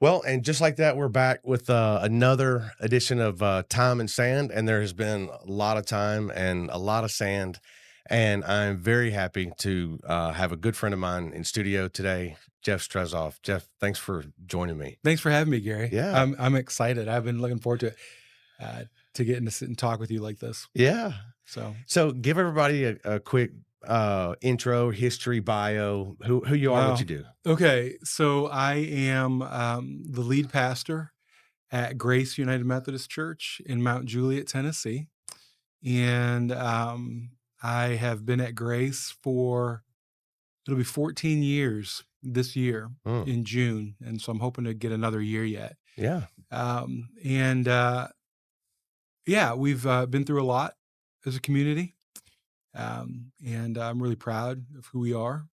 Well, and just like that, we're back with another edition of Time and Sand, and there has been a lot of time and a lot of sand, and I'm very happy to have a good friend of mine in studio today, Jeff Strezoff. Jeff, thanks for joining me. Thanks for having me, Gary. Yeah, I'm excited. I've been looking forward to getting to sit and talk with you like this. yeah. So, So, give everybody a quick intro, history, bio, who you are, what wow. you do. Okay, so I am the lead pastor at Grace United Methodist Church in Mount Juliet, Tennessee, and I have been at Grace for it'll be 14 years this year Mm, in June, and so I'm hoping to get another year yet. yeah. And Yeah, we've been through a lot as a community, and I'm really proud of who we are.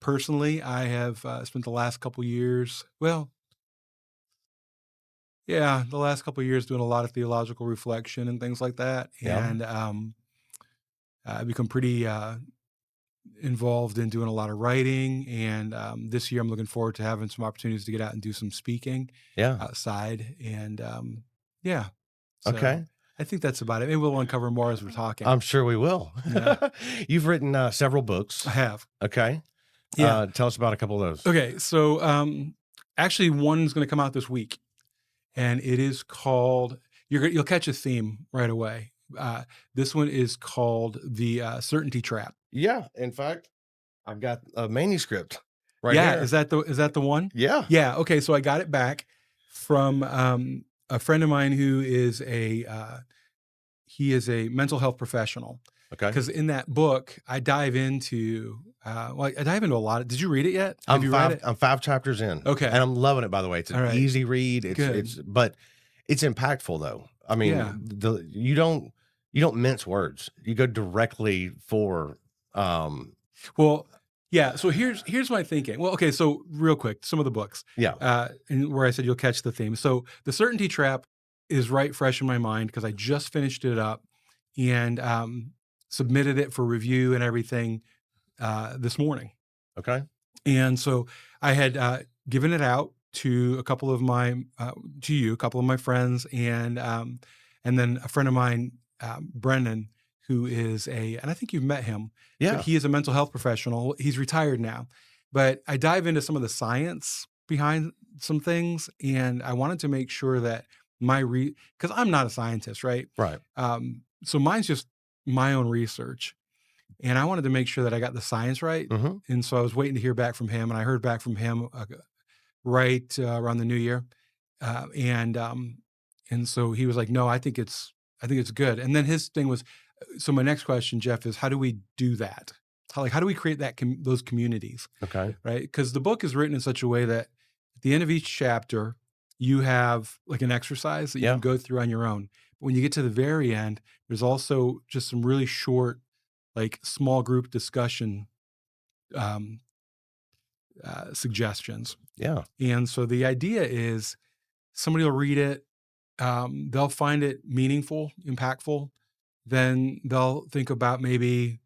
Personally, I have spent the last couple years, well, yeah, the last couple years doing a lot of theological reflection and things like that, Yeah. and I've become pretty involved in doing a lot of writing. And this year, I'm looking forward to having some opportunities to get out and do some speaking Yeah. outside, and yeah, so Okay. I think that's about it. Maybe we'll uncover more as we're talking. I'm sure we will. Yeah, You've written several books. I have. Okay. Yeah. Tell us about a couple of those. Okay, so actually, one's going to come out this week, and it is called. You'll catch a theme right away. This one is called the Certainty Trap. Yeah. In fact, I've got a manuscript right Yeah, here. is that the one? Yeah. Yeah. Okay, so I got it back from a friend of mine who is he is a mental health professional. Okay. Because in that book, I dive into I dive into a lot of. Did you read it yet? Have you read it? I'm 5 chapters in. Okay. And I'm loving it, by the way. It's All an right. easy read. Good. But it's impactful though. I Yeah. mean, you don't mince words. You go directly for Well, yeah. So here's my thinking. Well, okay. So real quick, some of the books, yeah. and where I said you'll catch the theme. So the Certainty Trap is right fresh in my mind because I just finished it up and submitted it for review and everything this morning. Okay. And so I had given it out to a couple of my a couple of my friends, and then a friend of mine, Brendan, who is and I think you've met him. Yeah. But he is a mental health professional. He's retired now, but I dive into some of the science behind some things, and I wanted to make sure that because I'm not a scientist, right? Right. So mine's just my own research, and I wanted to make sure that I got the science right. Hmm. And so I was waiting to hear back from him, and I heard back from him right around the new year, uh, and um, and so he was like, "No, I think it's good." And then his thing was, so my next question, Jeff, is how do we do that? How do we create those communities, Okay. right? Because the book is written in such a way that at the end of each chapter, you have like an exercise that you Yeah. can go through on your own. But when you get to the very end, there's also just some really short, like small group discussion um, suggestions. Yeah. And so the idea is somebody will read it, they'll find it meaningful, impactful. Then they'll think about maybe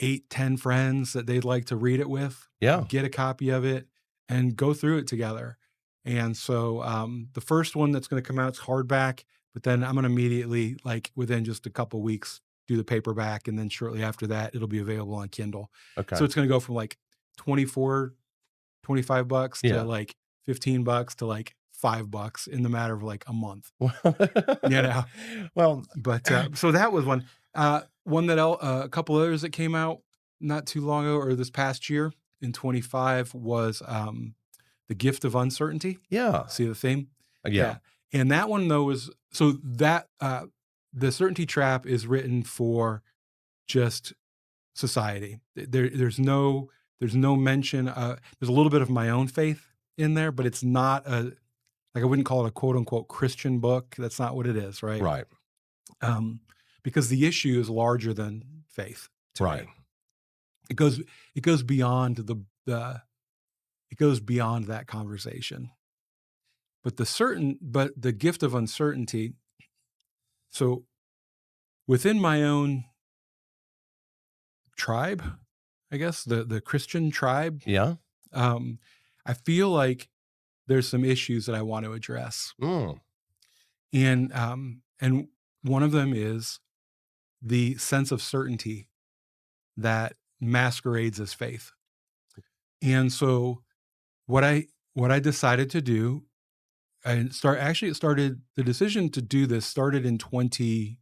8, 10 friends that they'd like to read it with, Yeah. get a copy of it, and go through it together. And so the first one that's going to come out is hardback, but then I'm going to immediately, like within just a couple weeks, do the paperback. And then shortly after that, it'll be available on Kindle. Okay. So it's going to go from like 24, $25 Yeah. to like $15 to like $5 in the matter of like a month. You know, Well, but so that was one. One that a couple others that came out not too long ago or this past year in 25 was The Gift of Uncertainty. yeah. See the theme? Yeah. And that one though is so that the Certainty Trap is written for just society. There's no mention. There's a little bit of my own faith in there, but it's not I wouldn't call it a quote unquote Christian book. That's not what it is, right? Right. Because the issue is larger than faith to Right. me. It goes beyond it goes beyond that conversation. But the gift of uncertainty. So within my own tribe, I guess the Christian tribe, Yeah. I feel like there's some issues that I want to address. Mm. And one of them is the sense of certainty that masquerades as faith. And so what I decided to do, the decision to do this started in 23,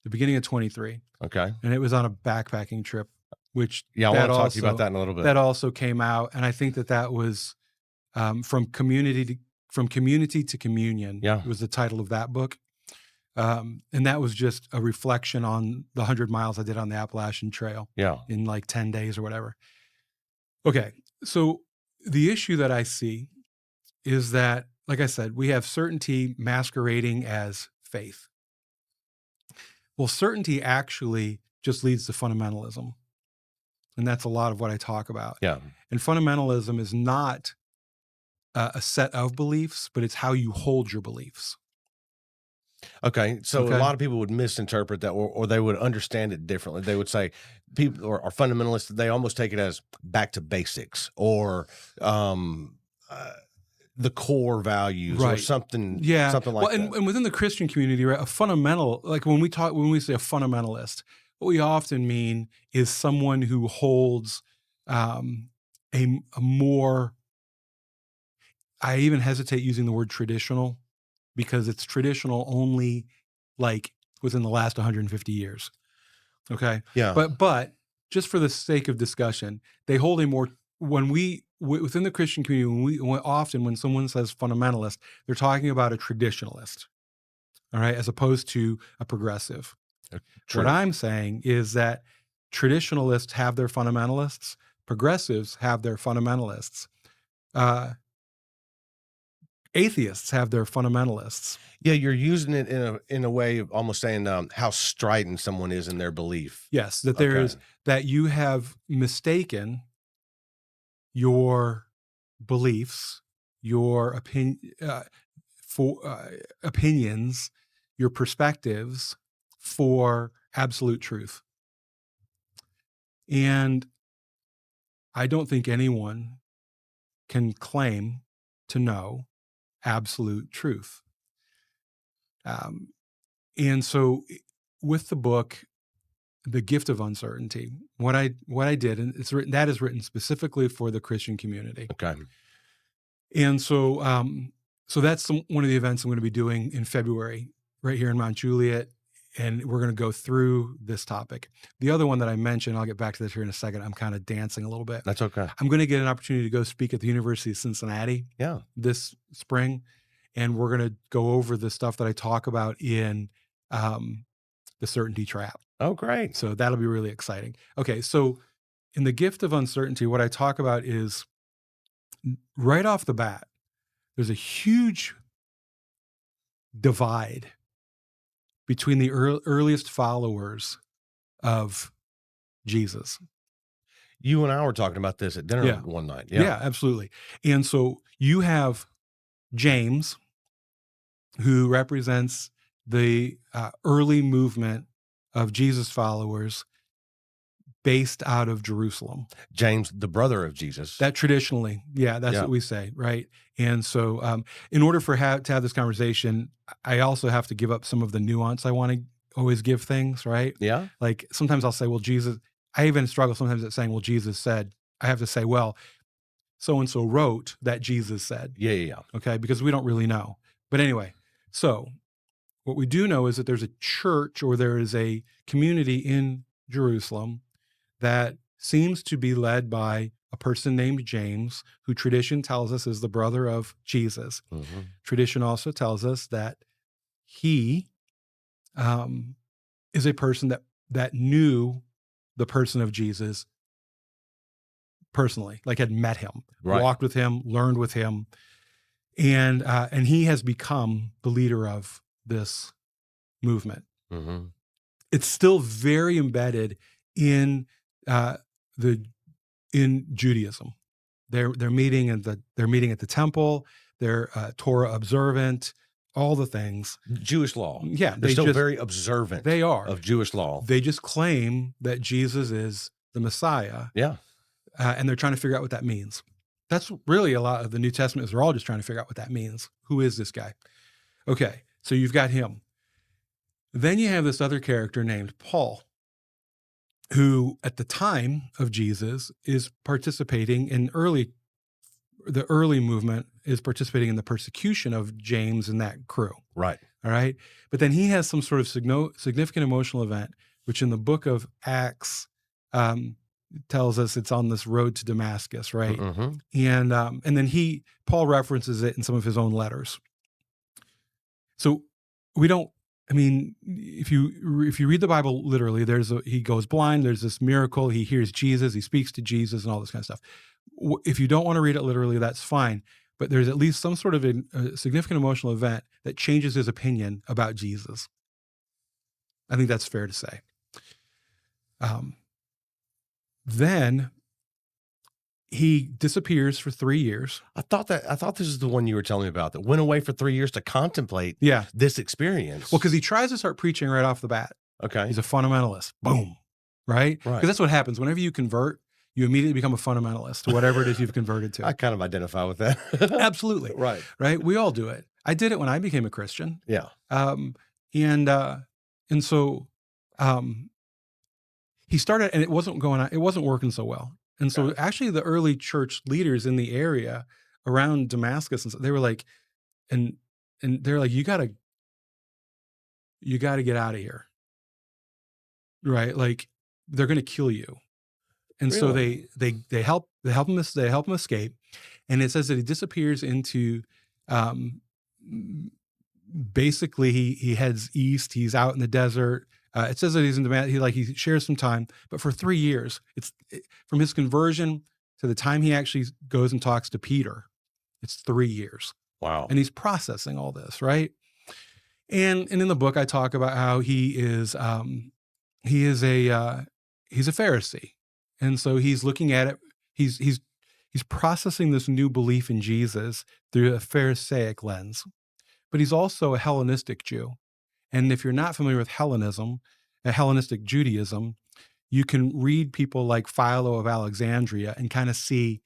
the beginning of 23. Okay. And it was on a backpacking trip, which Yeah, I that want to talk to you about also- that in a little bit. that also came out. And I think that was from community to communion. Yeah. Was the title of that book. And that was just a reflection on the 100 miles I did on the Appalachian Trail Yeah. in like 10 days or whatever. Okay. So the issue that I see is that, like I said, we have certainty masquerading as faith. Well, certainty actually just leads to fundamentalism. And that's a lot of what I talk about. Yeah. And fundamentalism is not a set of beliefs, but it's how you hold your beliefs. Okay. So Okay. a lot of people would misinterpret that, or they would understand it differently. They would say people are fundamentalists. They almost take it as back to basics, or the core values, or Right. something. Yeah. Something like Well, that. and within the Christian community, right, a fundamental, like when we say a fundamentalist, what we often mean is someone who holds a more, I even hesitate using the word traditional, because it's traditional only like within the last 150 years. Okay. Yeah. But just for the sake of discussion, they hold a more, within the Christian community, when someone says fundamentalist, they're talking about a traditionalist, all right, as opposed to a progressive. True. What I'm saying is that traditionalists have their fundamentalists, progressives have their fundamentalists, atheists have their fundamentalists. Yeah, you're using it in a way of almost saying how strident someone is in their belief. Yes, that there is, Okay. that you have mistaken your beliefs, your opinions, your perspectives for absolute truth. And I don't think anyone can claim to know absolute truth. And so with the book, The Gift of Uncertainty, what I did, and that is written specifically for the Christian community. Okay. And so that's one of the events I'm going to be doing in February right here in Mount Juliet, and we're going to go through this topic. The other one that I mentioned, I'll get back to this here in a second. I'm kind of dancing a little bit. That's okay. I'm going to get an opportunity to go speak at the University of Cincinnati Yeah. this spring, and we're going to go over the stuff that I talk about in The Certainty Trap. Oh, great. So that'll be really exciting. Okay, so in The Gift of Uncertainty, what I talk about is right off the bat, there's a huge divide between the earliest followers of Jesus. You and I were talking about this at dinner Yeah. one night. Yeah, absolutely. And so you have James, who represents the early movement of Jesus followers based out of Jerusalem. James, the brother of Jesus. That traditionally, that's Yeah. what we say, right? And so in order to have this conversation, I also have to give up some of the nuance I want to always give things, right? Yeah. Like sometimes I'll say, well, Jesus, I even struggle sometimes at saying, well, Jesus said. I have to say, well, so-and-so wrote that Jesus said. Yeah. Okay, because we don't really know. But anyway, so what we do know is that there's a church, or there is a community in Jerusalem that seems to be led by a person named James, who tradition tells us is the brother of Jesus. Mm-hmm. Tradition also tells us that he is a person that knew the person of Jesus personally, like had met him, Right. walked with him, learned with him, and he has become the leader of this movement. Mm-hmm. It's still very embedded in Judaism. They're meeting at the temple. They're Torah observant, all the things. Jewish law. Yeah, They're still very observant They are. of Jewish law. They just claim that Jesus is the Messiah. Yeah. And they're trying to figure out what that means. That's really a lot of the New Testament is they're all just trying to figure out what that means. Who is this guy? Okay, so you've got him. Then you have this other character named Paul, who at the time of Jesus is participating in the early movement is participating in the persecution of James and that crew. Right. All right. But then he has some sort of significant emotional event, which in the book of Acts tells us it's on this road to Damascus, right? Mm-hmm. And then Paul references it in some of his own letters. So we don't. I mean, if you read the Bible literally, he goes blind. There's this miracle. He hears Jesus. He speaks to Jesus, and all this kind of stuff. If you don't want to read it literally, that's fine. But there's at least some sort of a significant emotional event that changes his opinion about Jesus. I think that's fair to say. Then he disappears for 3 years. I thought this is the one you were telling me about that went away for 3 years to contemplate this experience. Well, because he tries to start preaching right off the bat. Okay. He's a fundamentalist. Boom. Right? Because that's what happens. Whenever you convert, you immediately become a fundamentalist to whatever it is you've converted to. I kind of identify with that. Absolutely. Right. Right? We all do it. I did it when I became a Christian. Yeah. And so he started, and it wasn't working so well. And so actually the early church leaders in the area around Damascus, and so they were like, and they're like, you gotta get out of here. Right? Like they're going to kill you. And so they help him escape. And it says that he disappears into, basically he heads east. He's out in the desert. It says that he's in Damascus. He shares some time, but for 3 years, from his conversion to the time he actually goes and talks to Peter, it's 3 years. Wow. And he's processing all this, right? And in the book, I talk about how he's a Pharisee. And so he's looking at it. He's processing this new belief in Jesus through a Pharisaic lens, but he's also a Hellenistic Jew. And if you're not familiar with Hellenism, Hellenistic Judaism, you can read people like Philo of Alexandria and kind of see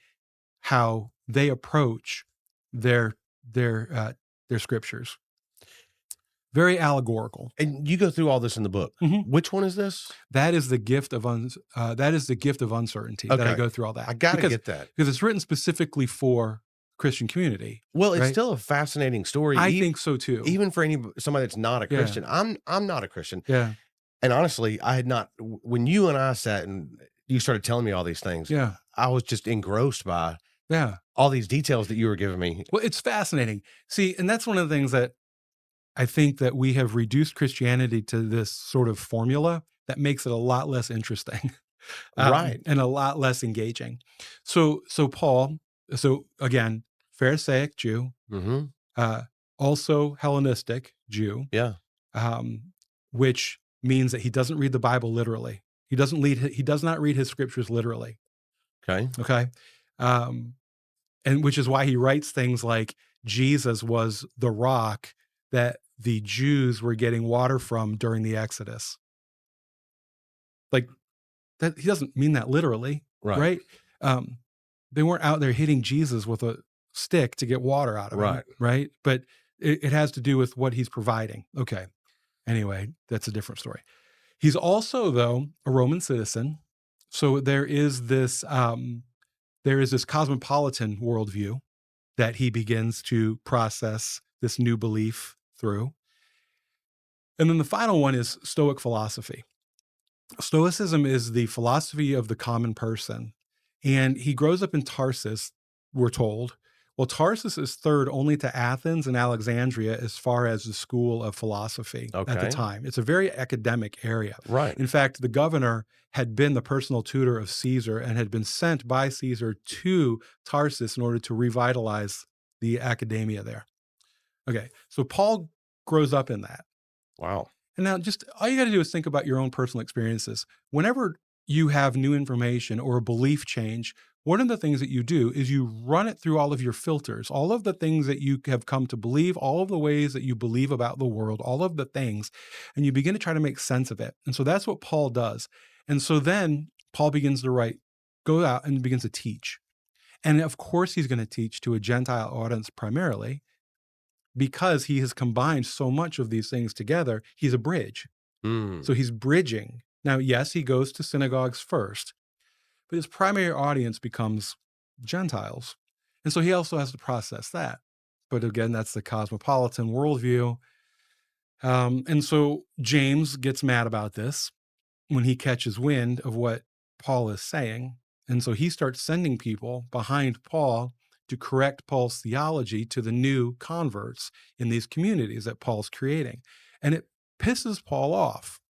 how they approach their scriptures. Very allegorical. And you go through all this in the book. Mm-hmm. Which one is this? That is the gift of uncertainty. That I go through all that. I got to get that because it's written specifically for Christian community. Well, it's still a fascinating story. I think so too. Even for somebody that's not a Christian. I'm not a Christian. Yeah. And honestly, I had not. When you and I sat and you started telling me all these things, I was just engrossed by all these details that you were giving me. Well, it's fascinating. See, and that's one of the things that I think that we have reduced Christianity to this sort of formula that makes it a lot less interesting, right, and a lot less engaging. So Paul, again, Pharisaic Jew, also Hellenistic Jew, which means that he doesn't read the Bible literally. He does not read his scriptures literally. Okay, and which is why he writes things like Jesus was the rock that the Jews were getting water from during the Exodus. Like that, he doesn't mean that literally, right? They weren't out there hitting Jesus with a stick to get water out of him, right? But it has to do with what he's providing. Okay. Anyway, that's a different story. He's also, though, a Roman citizen. So there is this cosmopolitan worldview that he begins to process this new belief through. And then the final one is Stoic philosophy. Stoicism is the philosophy of the common person. And he grows up in Tarsus, we're told. Well, Tarsus is third only to Athens and Alexandria as far as the school of philosophy at the time. It's a very academic area. Right. In fact, the governor had been the personal tutor of Caesar and had been sent by Caesar to Tarsus in order to revitalize the academia there. Okay, so Paul grows up in that. Wow. And now just all you got to do is think about your own personal experiences. Whenever you have new information or a belief change, one of the things that you do is you run it through all of your filters, all of the things that you have come to believe, all of the ways that you believe about the world, all of the things, and you begin to try to make sense of it. And so that's what Paul does. And so then Paul begins to go out and begins to teach. And of course, he's going to teach to a Gentile audience primarily because he has combined so much of these things together. He's a bridge. Mm. So he's bridging. Now, yes, he goes to synagogues first, but his primary audience becomes Gentiles. And so he also has to process that. But again, that's the cosmopolitan worldview. And so James gets mad about this when he catches wind of what Paul is saying. And so he starts sending people behind Paul to correct Paul's theology to the new converts in these communities that Paul's creating. And it pisses Paul off,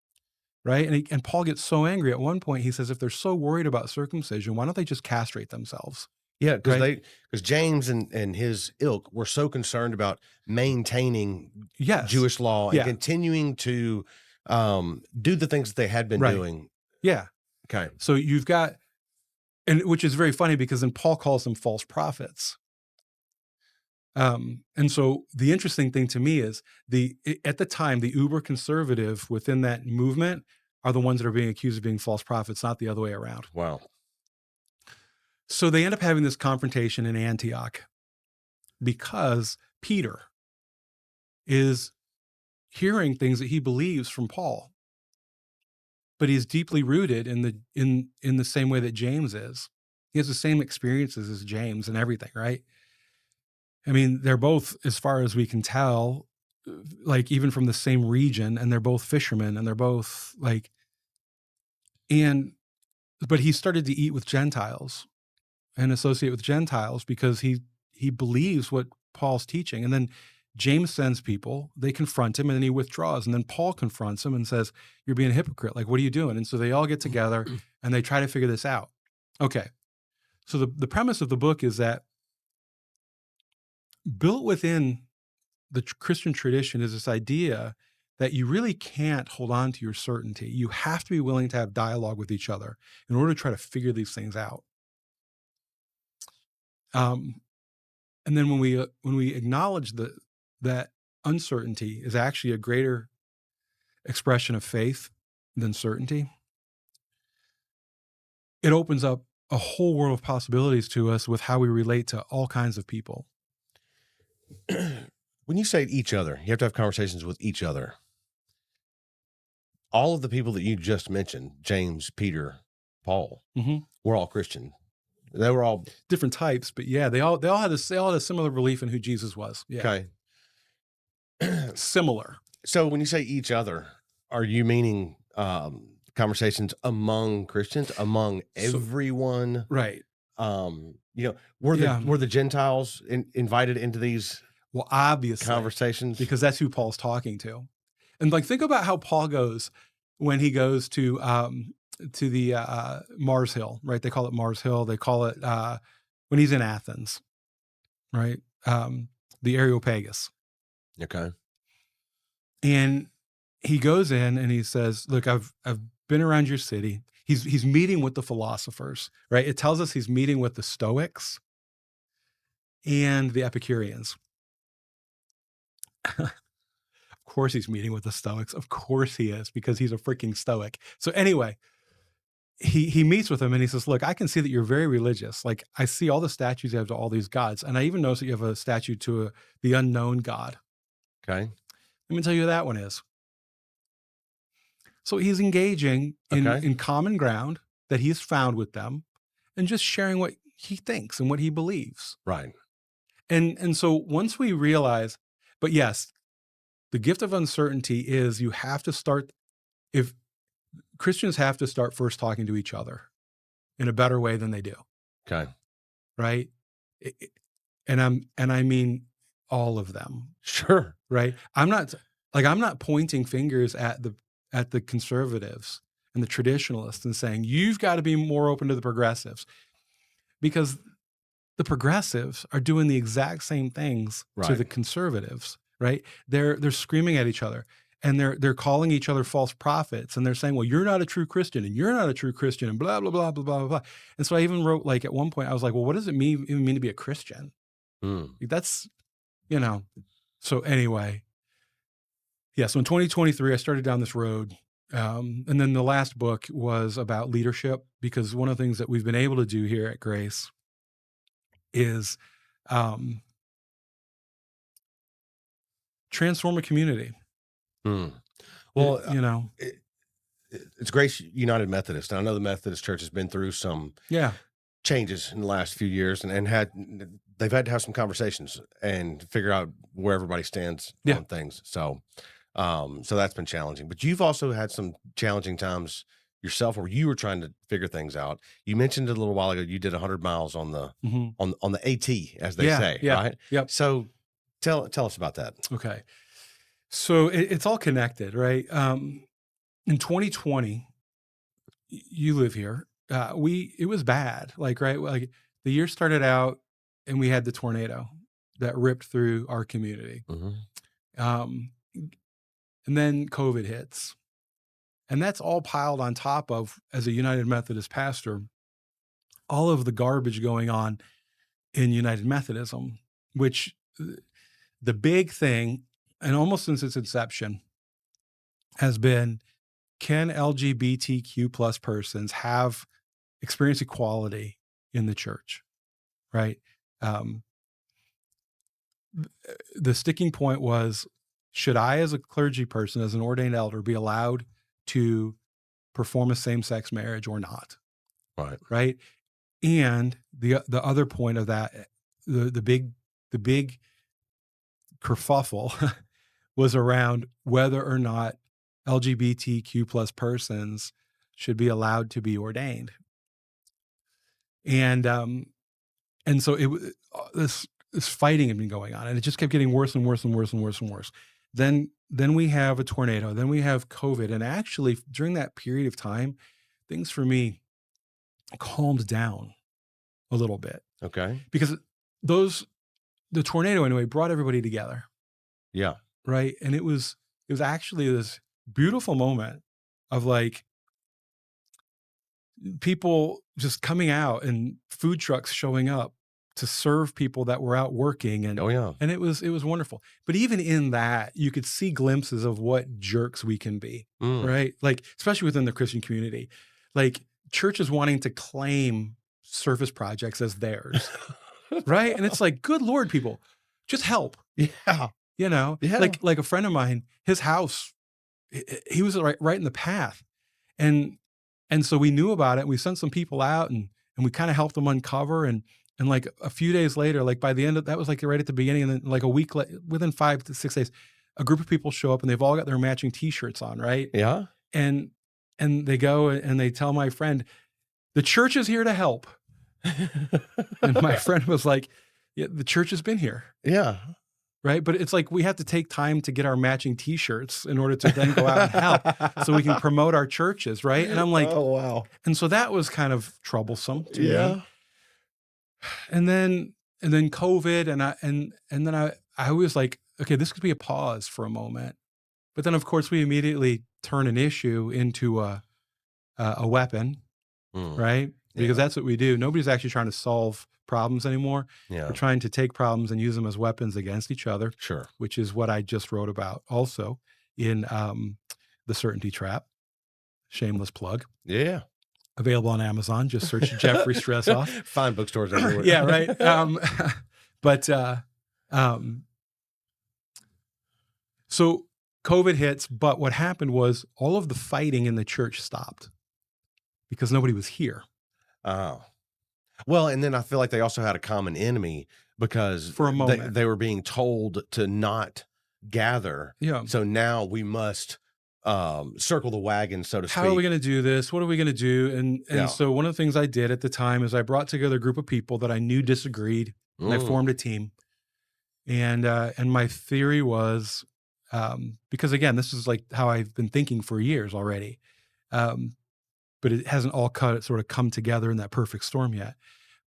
right? And Paul gets so angry at one point, he says, if they're so worried about circumcision, why don't they just castrate themselves? Yeah, because Right? because James and his ilk were so concerned about maintaining Yes. Jewish law and Yeah. continuing to do the things that they had been Right. doing. Yeah. Okay. So you've got, and which is very funny because then Paul calls them false prophets. And so the interesting thing to me is at the time, the uber conservative within that movement are the ones that are being accused of being false prophets, not the other way around. Wow. So they end up having this confrontation in Antioch because Peter is hearing things that he believes from Paul, but he's deeply rooted in the same way that James is. He has the same experiences as James and everything, right? I mean, they're both, as far as we can tell, like even from the same region, and they're both fishermen, and they're both like, but he started to eat with Gentiles and associate with Gentiles because he believes what Paul's teaching. And then James sends people, they confront him, and then he withdraws. And then Paul confronts him and says, you're being a hypocrite. Like, what are you doing? And so they all get together and they try to figure this out. Okay. So the premise of the book is that built within the Christian tradition is this idea that you really can't hold on to your certainty. You have to be willing to have dialogue with each other in order to try to figure these things out. And then when we acknowledge that uncertainty is actually a greater expression of faith than certainty, it opens up a whole world of possibilities to us with how we relate to all kinds of people. When you say each other, you have to have conversations with each other. All of the people that you just mentioned, James, Peter, Paul, were all Christian. They were all different types, but yeah, they all had a similar belief in who Jesus was. Yeah. Okay. Similar. So when you say each other, are you meaning conversations among Christians, among everyone? Right. Were the Gentiles invited into these obviously conversations? Because that's who Paul's talking to. And like, think about how Paul goes when he goes to the Mars Hill, right? They call it Mars Hill. They call it when he's in Athens, right? The Areopagus. Okay. And he goes in and he says, look, I've been around your city. He's meeting with the philosophers, right? It tells us he's meeting with the Stoics and the Epicureans. Of course he's meeting with the Stoics. Of course he is, because he's a freaking Stoic. So anyway, he meets with them and he says, look, I can see that you're very religious. Like, I see all the statues you have to all these gods. And I even notice that you have a statue to the unknown God. Okay. Let me tell you who that one is. So he's engaging in common ground that he's found with them and just sharing what he thinks and what he believes. Right. And so once we realize, but yes, the gift of uncertainty is you have to start, if Christians have to start first talking to each other in a better way than they do. Okay. Right. And I mean all of them. Sure. Right. I'm not pointing fingers at the conservatives and the traditionalists and saying, you've got to be more open to the progressives, because the progressives are doing the exact same things to the conservatives, right? They're screaming at each other and they're calling each other false prophets, and they're saying, well, you're not a true Christian and you're not a true Christian and blah, blah, blah, blah, blah, blah. And so I even wrote, like, at one point I was like, well, what does it even mean to be a Christian? That's, so anyway. Yeah, so in 2023, I started down this road. And then the last book was about leadership, because one of the things that we've been able to do here at Grace is transform a community. Mm. Well, You know, it's Grace United Methodist. And I know the Methodist Church has been through some yeah, changes in the last few years and they've had to have some conversations and figure out where everybody stands yeah. on things. So so that's been challenging. But you've also had some challenging times yourself where you were trying to figure things out. You mentioned a little while ago you did 100 miles on the Mhm. on the AT, as they Yeah, say, yeah, right? yep. So tell us about that. Okay. So it's all connected, right? In 2020, you live here. It was bad, like right, like the year started out, and we had the tornado that ripped through our community, Mhm. um, and then COVID hits, and that's all piled on top of, as a United Methodist pastor, all of the garbage going on in United Methodism, which the big thing, and almost since its inception, has been, can LGBTQ plus persons have experience equality in the church, right? Um, the sticking point was, should I, as a clergy person, as an ordained elder, be allowed to perform a same-sex marriage or not, Right. right? And the other point of that, the big kerfuffle was around whether or not LGBTQ plus persons should be allowed to be ordained. And so this fighting had been going on, and it just kept getting worse and worse and worse and worse and worse. Then we have a tornado, then we have COVID, and actually during that period of time, things for me calmed down a little bit, Okay. because the tornado anyway brought everybody together, Yeah. right? And it was actually this beautiful moment of like people just coming out and food trucks showing up to serve people that were out working, Oh yeah. and it was wonderful. But even in that, you could see glimpses of what jerks we can be, Mm. right? Like especially within the Christian community, like churches wanting to claim service projects as theirs, right? And it's like, good Lord, people, just help. Yeah. Yeah. Like a friend of mine, his house, he was right in the path, and so we knew about it. We sent some people out, and we kind of helped them uncover, and like a few days later, like by the end of that was like right at the beginning, and then like a week within 5 to 6 days, a group of people show up, and they've all got their matching T-shirts on, right? Yeah. And they go and they tell my friend, the church is here to help. And my friend was like, yeah, the church has been here. Yeah. Right. But it's like we have to take time to get our matching T-shirts in order to then go out and help so we can promote our churches. Right. And I'm like, oh wow. and so that was kind of troublesome to Yeah. me. And then COVID, and then I was like, okay, this could be a pause for a moment. But then of course we immediately turn an issue into a weapon, Mm. right? Because Yeah. that's what we do. Nobody's actually trying to solve problems anymore. Yeah. We're trying to take problems and use them as weapons against each other, Sure. which is what I just wrote about also in The Certainty Trap. Shameless plug. Yeah. Available on Amazon. Just search Jeffrey Stressoff. Fine bookstores everywhere. Yeah, right. But so COVID hits, but what happened was all of the fighting in the church stopped because nobody was here Oh. Well, and then I feel like they also had a common enemy because for a moment. they were being told to not gather. Yeah. So now we must circle the wagon, so to speak. How are we going to do this? What are we going to do? And Yeah. so one of the things I did at the time is I brought together a group of people that I knew disagreed, and I Mm. formed a team. And my theory was, because again, this is like how I've been thinking for years already, but it hasn't all sort of come together in that perfect storm yet.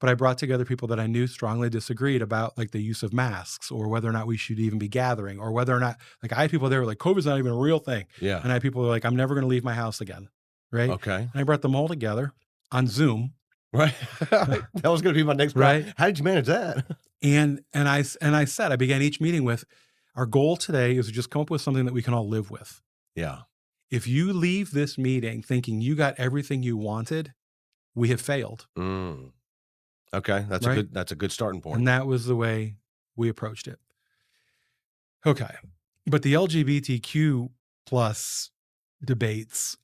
But I brought together people that I knew strongly disagreed about like the use of masks, or whether or not we should even be gathering, or whether or not, like I had people there were like, COVID's not even a real thing. Yeah. And I had people who were like, I'm never going to leave my house again. Right. Okay. And I brought them all together on Zoom. Right. That was going to be my next Right. How did you manage that? And I said, I began each meeting with, our goal today is to just come up with something that we can all live with. Yeah. If you leave this meeting thinking you got everything you wanted, we have failed. Mm. Okay, right? that's a good starting point. And that was the way we approached it. Okay. But the LGBTQ plus debates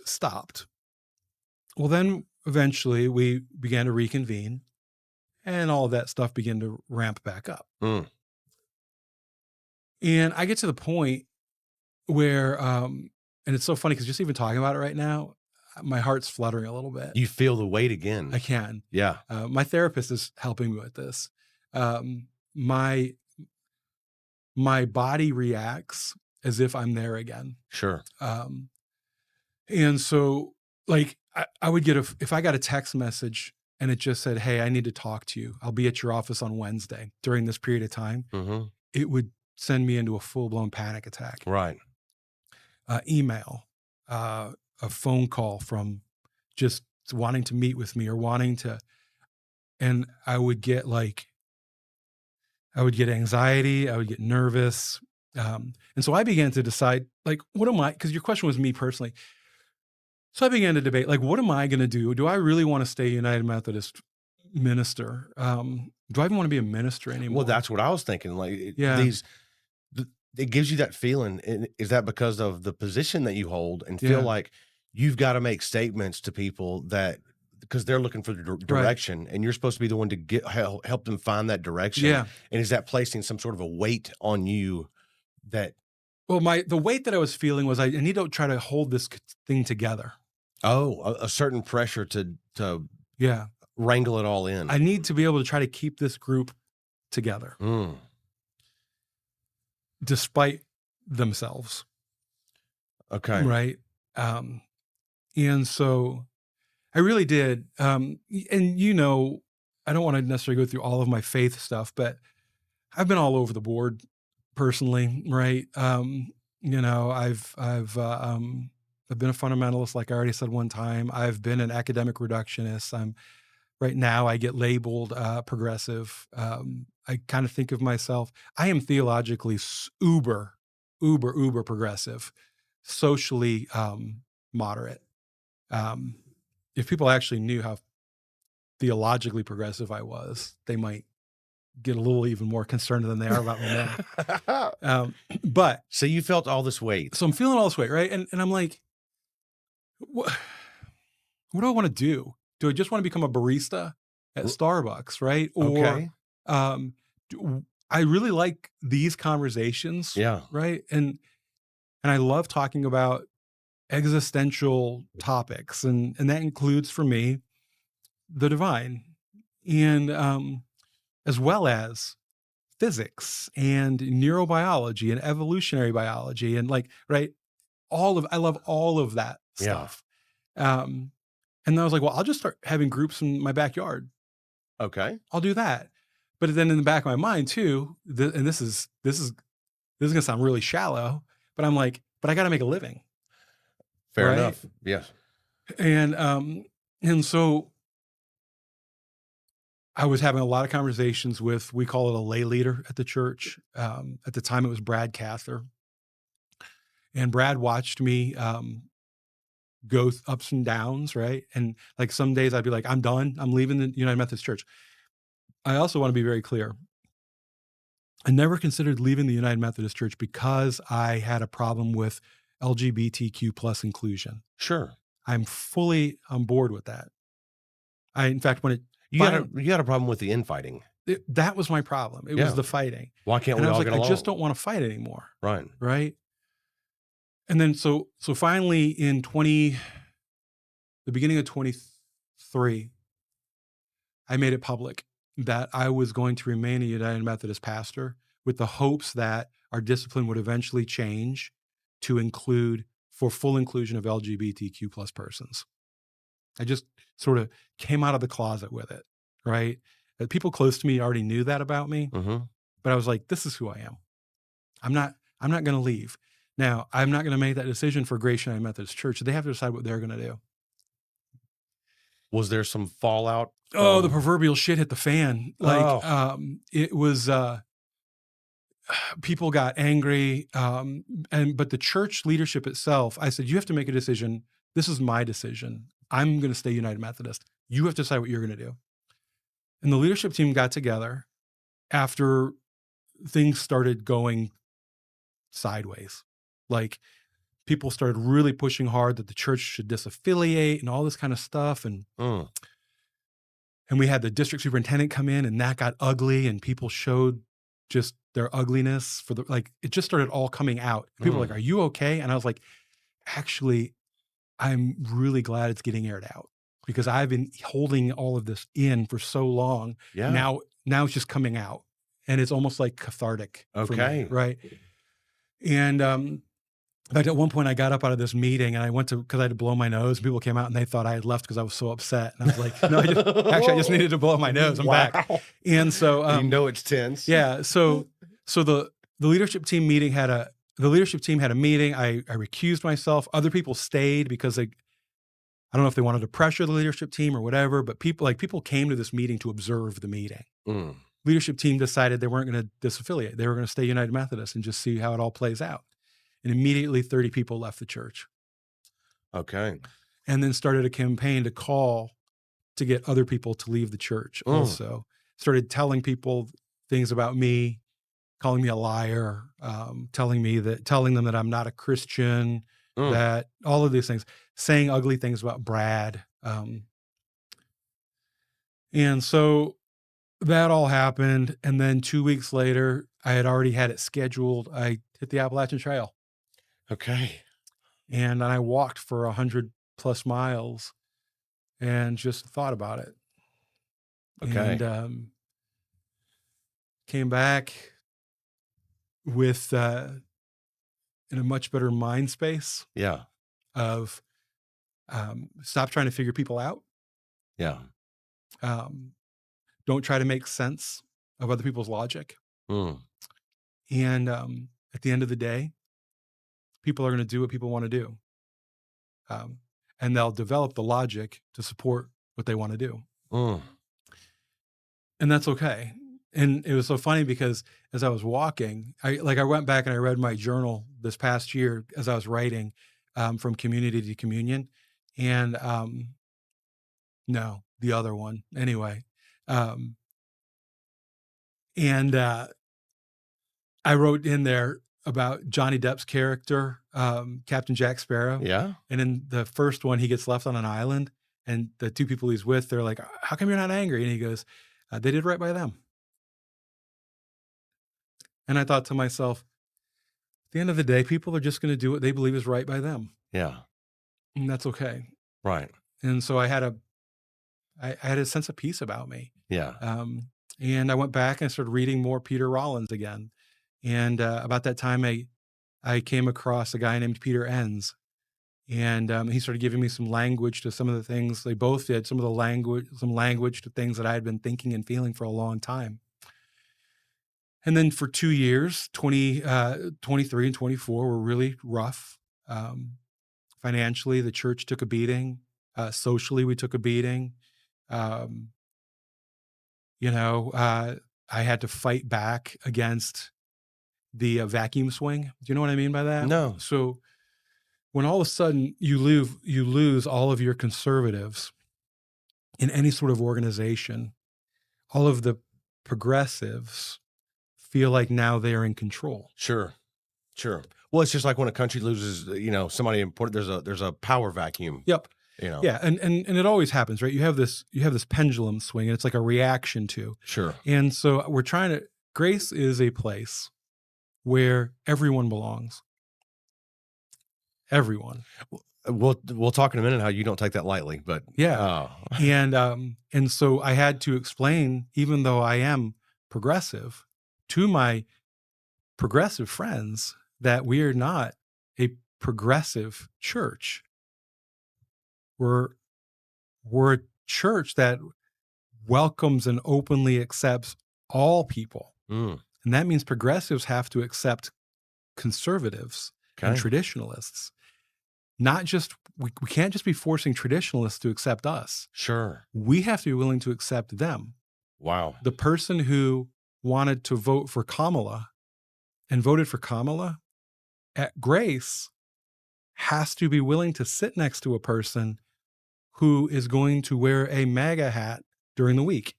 stopped. Well, then eventually we began to reconvene and all of that stuff began to ramp back up. Mm. And I get to the point where, and it's so funny because just even talking about it right now, my heart's fluttering a little bit. You feel the weight again. I can. Yeah, My therapist is helping me with this. My body reacts as if I'm there again. sure. And so, like, I would get if I got a text message and it just said, "Hey, I need to talk to you. I'll be at your office on Wednesday during this period of time." Hmm. It would send me into a full blown panic attack. Right. Email, a phone call from just wanting to meet with me or wanting to, and I would get anxiety, I would get nervous. And so I began to decide, like, what am I, because your question was me personally. So I began to debate, like, what am I going to do? Do I really want to stay United Methodist minister? Do I even want to be a minister anymore? Well, that's what I was thinking. Like Yeah. it gives you that feeling. Is that because of the position that you hold and feel Yeah. like you've got to make statements to people that because they're looking for the direction, and you're supposed to be the one to help them find that direction. Yeah. And is that placing some sort of a weight on you that Well, the weight that I was feeling was I need to try to hold this thing together. a certain pressure to Yeah. wrangle it all in? I need to be able to try to keep this group together Mm. despite themselves. Okay. Right. And so I really did. And I don't want to necessarily go through all of my faith stuff, but I've been all over the board personally. Right. I've been a fundamentalist, like I already said one time. I've been an academic reductionist. Right now I get labeled progressive. I kind of think of myself, I am theologically uber progressive, socially moderate. If people actually knew how theologically progressive I was, they might get a little even more concerned than they are about me now. But So you felt all this weight. so I'm feeling all this weight, right? And I'm like, what do I want to do? Do I just want to become a barista at Starbucks, right? Or Okay. I really like these conversations, Yeah. right? And I love talking about existential topics, and that includes for me the divine, and as well as physics and neurobiology and evolutionary biology, and I love all of that Yeah. stuff. And I was like, well, I'll just start having groups in my backyard. Okay. I'll do that. But then in the back of my mind too, and this is gonna sound really shallow, but I'm like, but I got to make a living. Fair Right? enough. Yes. And so I was having a lot of conversations with, we call it a lay leader at the church. At the time it was Brad Cather. And Brad watched me go ups and downs, right? And like some days I'd be like, I'm done. I'm leaving the United Methodist Church. I also want to be very clear. I never considered leaving the United Methodist Church because I had a problem with LGBTQ plus inclusion. Sure. I'm fully on board with that. In fact, when You got a problem with the infighting. that was my problem. It Yeah. was the fighting. Why can't And we I was all like, get I along? just don't want to fight anymore. Right. Right. And then so finally in the beginning of 23, I made it public that I was going to remain a United Methodist pastor with the hopes that our discipline would eventually change to include for full inclusion of LGBTQ plus persons. I just sort of came out of the closet with it, right? People close to me already knew that about me, Mm-hmm. but I was like, this is who I am. I'm not going to leave. Now, I'm not going to make that decision for Grace United Methodist Church. They have to decide what they're going to do. Was there some fallout? Oh, the proverbial shit hit the fan. It was, people got angry. But the church leadership itself, I said, you have to make a decision. This is my decision. I'm going to stay United Methodist. You have to decide what you're going to do. And the leadership team got together after things started going sideways. Like people started really pushing hard that the church should disaffiliate and all this kind of stuff. Mm. And we had the district superintendent come in, and that got ugly, and people showed just their ugliness for it just started all coming out. People were like, "Are you okay?" And I was like, "Actually, I'm really glad it's getting aired out because I've been holding all of this in for so long. Yeah. Now it's just coming out, and it's almost like cathartic for me, Okay. right?" And in fact, at one point I got up out of this meeting and I went to, because I had to blow my nose. People came out and they thought I had left because I was so upset. And I was like, no, I just needed to blow my nose. I'm back. And so, it's tense. yeah. So the leadership team meeting had a meeting. I recused myself. Other people stayed because I don't know if they wanted to pressure the leadership team or whatever, but people came to this meeting to observe the meeting. Mm. Leadership team decided they weren't going to disaffiliate. They were going to stay United Methodist and just see how it all plays out. And immediately 30 people left the church. Okay. And then started a campaign to call to get other people to leave the church also. Started telling people things about me, calling me a liar, telling them that I'm not a Christian, that all of these things, saying ugly things about Brad. And so that all happened. And then 2 weeks later, I had already had it scheduled. I hit the Appalachian Trail. Okay. And I walked for 100+ miles and just thought about it. Okay. And came back with in a much better mind space Yeah. of stop trying to figure people out. Yeah. Don't try to make sense of other people's logic. Mm. And at the end of the day, people are going to do what people want to do. And they'll develop the logic to support what they want to do. Mm. And that's okay. And it was so funny because as I was walking, I went back and I read my journal this past year as I was writing from community to communion. And no, the other one anyway. And I wrote in there about Johnny Depp's character, Captain Jack Sparrow. Yeah. And in the first one, he gets left on an island, and the two people he's with, they're like, "How come you're not angry?" And he goes, "They did right by them." And I thought to myself, at the end of the day, people are just going to do what they believe is right by them. Yeah. And that's okay. Right. And so I had a sense of peace about me. Yeah. And I went back and I started reading more Peter Rollins again. And about that time, I came across a guy named Peter Enns. And he started giving me some language to some of the things they both did, some language to things that I had been thinking and feeling for a long time. And then for 2 years, 23 and 24 were really rough. Financially, the church took a beating. Socially, we took a beating. I had to fight back against the vacuum swing. Do you know what I mean by that? No. So when all of a sudden you lose all of your conservatives in any sort of organization, all of the progressives feel like now they are in control. Sure. Well, it's just like when a country loses, somebody important. There's a power vacuum. Yep. Yeah, and it always happens, right? You have this pendulum swing, and it's like a reaction to. Sure. And so Grace is a place where everyone belongs. Everyone. We'll talk in a minute how you don't take that lightly, but yeah. And so I had to explain, even though I am progressive, to my progressive friends that we are not a progressive church. We're a church that welcomes and openly accepts all people. Mm. And that means progressives have to accept conservatives and traditionalists. Not just, we can't just be forcing traditionalists to accept us. Sure. We have to be willing to accept them. Wow. The person who wanted to vote for Kamala and voted for Kamala at Grace has to be willing to sit next to a person who is going to wear a MAGA hat during the week.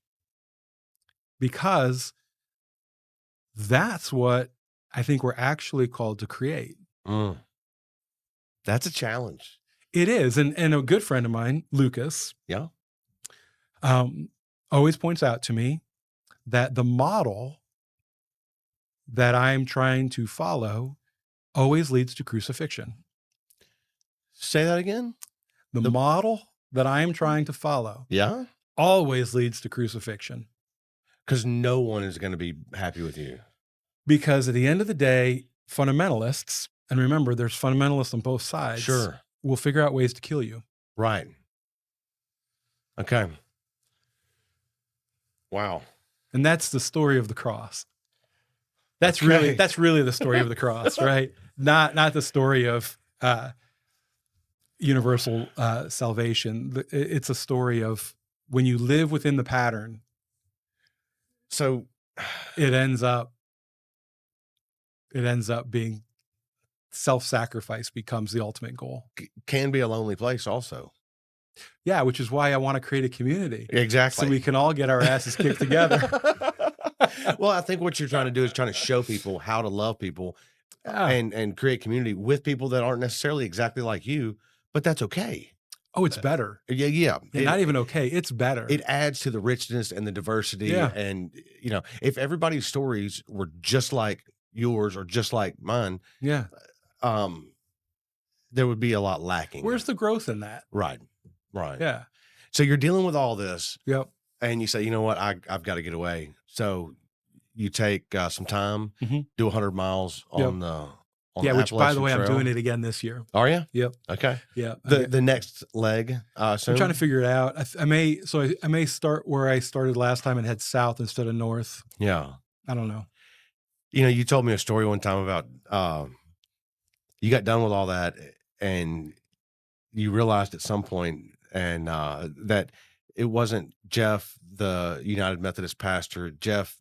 because that's what I think we're actually called to create. Mm. That's a challenge. It is. And a good friend of mine, Lucas, Yeah. um, always points out to me that the model that I'm trying to follow always leads to crucifixion. Say that again. The The- model that I am trying to follow Yeah. always leads to crucifixion. Because no one is going to be happy with you. Because at the end of the day, fundamentalists, and remember, there's fundamentalists on both sides, Sure. will figure out ways to kill you. Right. Okay. Wow. And that's the story of the cross. That's Okay. really the story of the cross, right? Not the story of universal salvation. It's a story of when you live within the pattern, So it ends up being self-sacrifice becomes the ultimate goal. can be a lonely place also. Yeah, which is why I want to create a community Exactly. so we can all get our asses kicked together. Well, I think what you're trying to do is trying to show people how to love people Yeah. and create community with people that aren't necessarily exactly like you, but that's okay. Oh, it's better. Yeah, yeah. Yeah, not even okay. It's better. It adds to the richness and the diversity. Yeah. And if everybody's stories were just like yours or just like mine, Yeah. there would be a lot lacking. Where's the growth in that? Right. Yeah. So you're dealing with all this, Yep. and you say, you know what, I've got to get away. So you take some time, Mhm. do 100 miles Yep. on the Yeah, which by the Appalachian way, I'm Trail. doing it again this year. Are you? Yep. Okay. Yeah. The next leg. I'm trying to figure it out. I may start where I started last time and head south instead of north. Yeah. I don't know. You told me a story one time about you got done with all that and you realized at some point and that it wasn't Jeff, the United Methodist pastor, Jeff,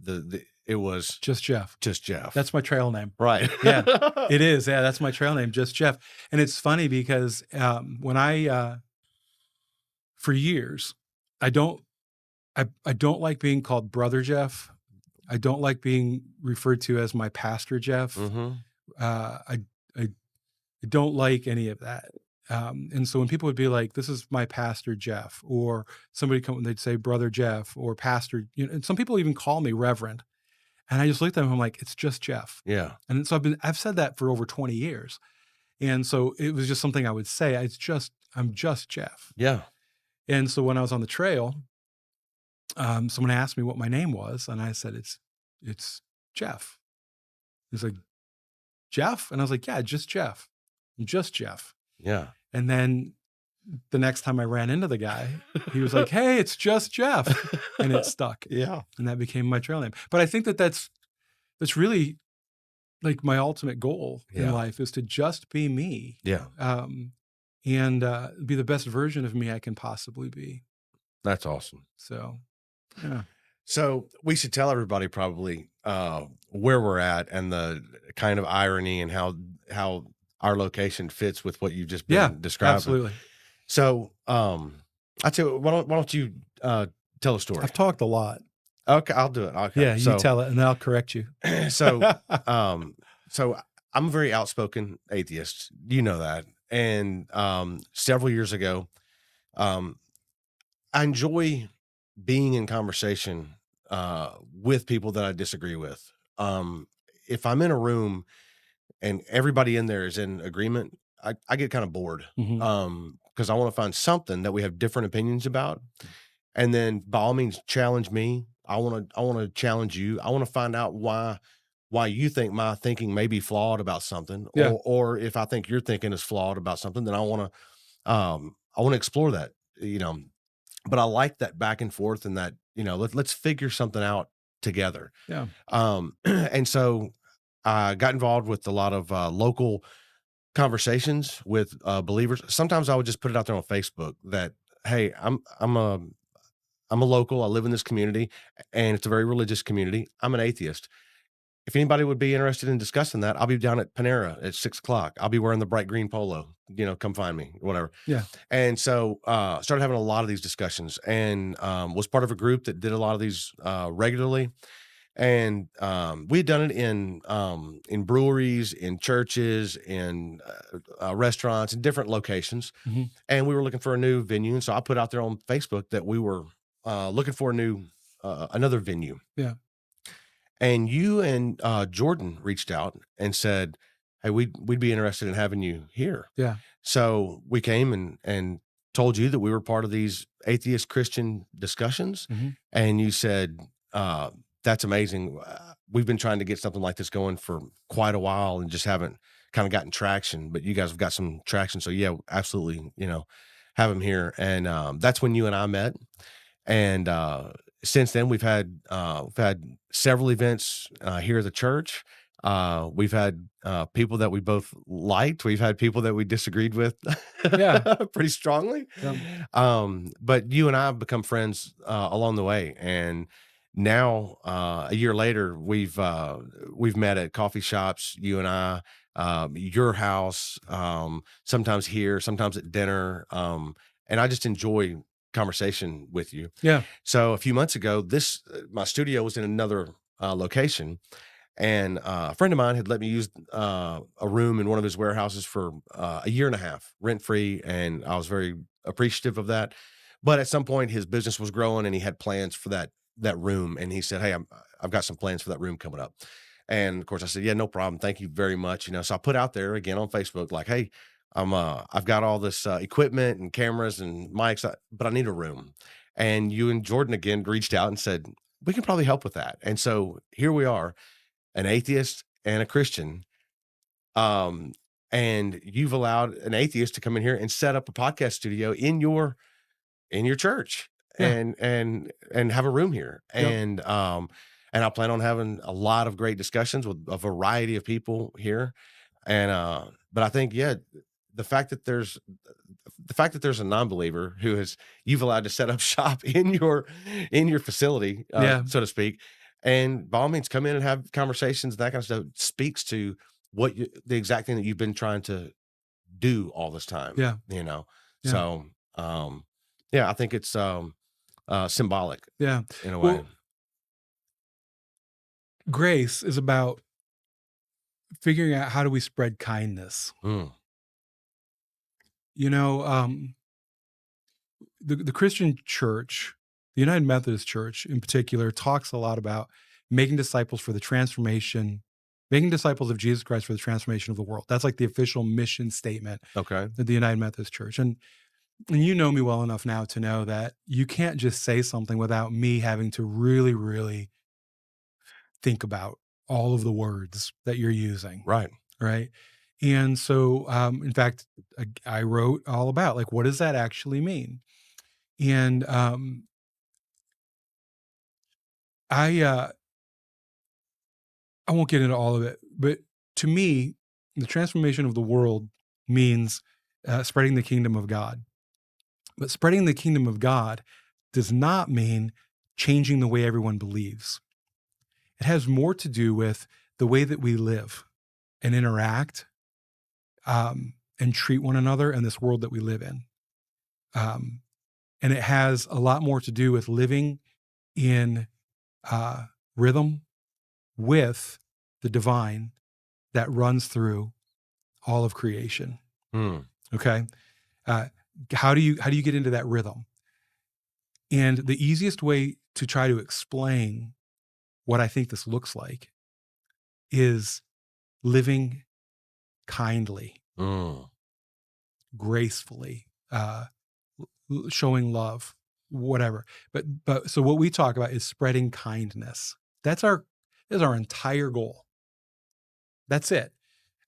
it was Just Jeff. just Jeff. That's my trail name. right. Yeah, It is. Yeah, that's my trail name, Just Jeff. And it's funny because when I for years, I don't like being called Brother Jeff. I don't like being referred to as my pastor Jeff. hmm I don't like any of that. And so when people would be like, "This is my pastor Jeff," or somebody come, they'd say Brother Jeff or Pastor. And some people even call me Reverend. And I just looked at them. I'm like, it's just Jeff. Yeah. And so I've said that for over 20 years. And so it was just something I would say. I'm just Jeff. Yeah. And so when I was on the trail, someone asked me what my name was, and I said it's Jeff. He's like, Jeff? And I was like, yeah, just Jeff. I'm just Jeff. Yeah. And then the next time I ran into the guy, he was like, hey, it's just Jeff. And it stuck. Yeah. And that became my trail name. But I think that's really like my ultimate goal Yeah. in life is to just be me. Yeah. And be the best version of me I can possibly be. That's awesome. So, yeah. So we should tell everybody probably where we're at and the kind of irony and how our location fits with what you've just been describing. Absolutely. So I tell you, why don't you tell a story? I've talked a lot. Okay, I'll do it. Okay. Yeah, you tell it and I'll correct you. So so I'm a very outspoken atheist. You know that. And several years ago, I enjoy being in conversation with people that I disagree with. If I'm in a room and everybody in there is in agreement, I get kind of bored. Mhm. Because I want to find something that we have different opinions about. And then by all means challenge me. I want to challenge you. I want to find out why you think my thinking may be flawed about something, Yeah. or if I think your thinking is flawed about something, then I want to explore that, but I like that back and forth and that, let's figure something out together. Yeah. And so I got involved with a lot of local conversations with believers. Sometimes I would just put it out there on Facebook that, hey, I'm a local. I live in this community, and it's a very religious community. I'm an atheist. if anybody would be interested in discussing that, I'll be down at Panera at 6 o'clock. I'll be wearing the bright green polo. Come find me, whatever. Yeah. And so, started having a lot of these discussions, and was part of a group that did a lot of these regularly. And we had done it in breweries, in churches, in restaurants, in different locations. Mhm. And we were looking for a new venue, and so I put out there on Facebook that we were looking for a new another venue. Yeah. And you and Jordan reached out and said, "Hey, we'd be interested in having you here." Yeah. So we came and told you that we were part of these atheist Christian discussions, Mhm. and you said, "That's amazing. We've been trying to get something like this going for quite a while and just haven't kind of gotten traction, but you guys have got some traction. So yeah, absolutely, have him here." And that's when you and I met. And since then, we've had several events here at the church. We've had people that we both liked. We've had people that we disagreed with Yeah. pretty strongly. Yeah. But you and I have become friends along the way, and now a year later, we've met at coffee shops. You and I, your house, sometimes here, sometimes at dinner, and I just enjoy conversation with you. Yeah. So a few months ago, this my studio was in another location, and a friend of mine had let me use a room in one of his warehouses for a year and a half, rent free, and I was very appreciative of that. But at some point, his business was growing, and he had plans for that room, and he said, "Hey, I've got some plans for that room coming up." And of course, I said, "Yeah, no problem. Thank you very much." So I put out there again on Facebook, like, "Hey, I've got all this equipment and cameras and mics, but I need a room." And you and Jordan again reached out and said, "We can probably help with that." And so here we are, an atheist and a Christian. Um, and you've allowed an atheist to come in here and set up a podcast studio in your church Yeah. and have a room here. Yep. And I plan on having a lot of great discussions with a variety of people here. And but I think, yeah, the fact that there's the fact that there's a non-believer who has you've allowed to set up shop in your facility, Yeah. so to speak, and by all means come in and have conversations, that kind of stuff speaks to the exact thing that you've been trying to do all this time, Yeah. you know? Yeah. So, yeah, I think it's symbolic Yeah. in a way. Well, grace is about figuring out how do we spread kindness. Mm, You know, the Christian church, the United Methodist Church in particular, talks a lot about making disciples for the transformation, making disciples of Jesus Christ for the transformation of the world. That's like the official mission statement okay. of the United Methodist Church. And you know me well enough now to know that you can't just say something without me having to really, really think about all of the words that you're using, Right. right? And so, in fact, I wrote all about like, what does that actually mean? And I I won't get into all of it, but to me, the transformation of the world means spreading the kingdom of God. But spreading the kingdom of God does not mean changing the way everyone believes. It has more to do with the way that we live and interact and treat one another in this world that we live in. Um, and it has a lot more to do with living in rhythm with the divine that runs through all of creation. Mm, Okay, uh, how do you get into that rhythm? And the easiest way to try to explain what I think this looks like is living kindly, mm, gracefully, showing love, whatever. But so what we talk about is spreading kindness. That's our entire goal. That's it.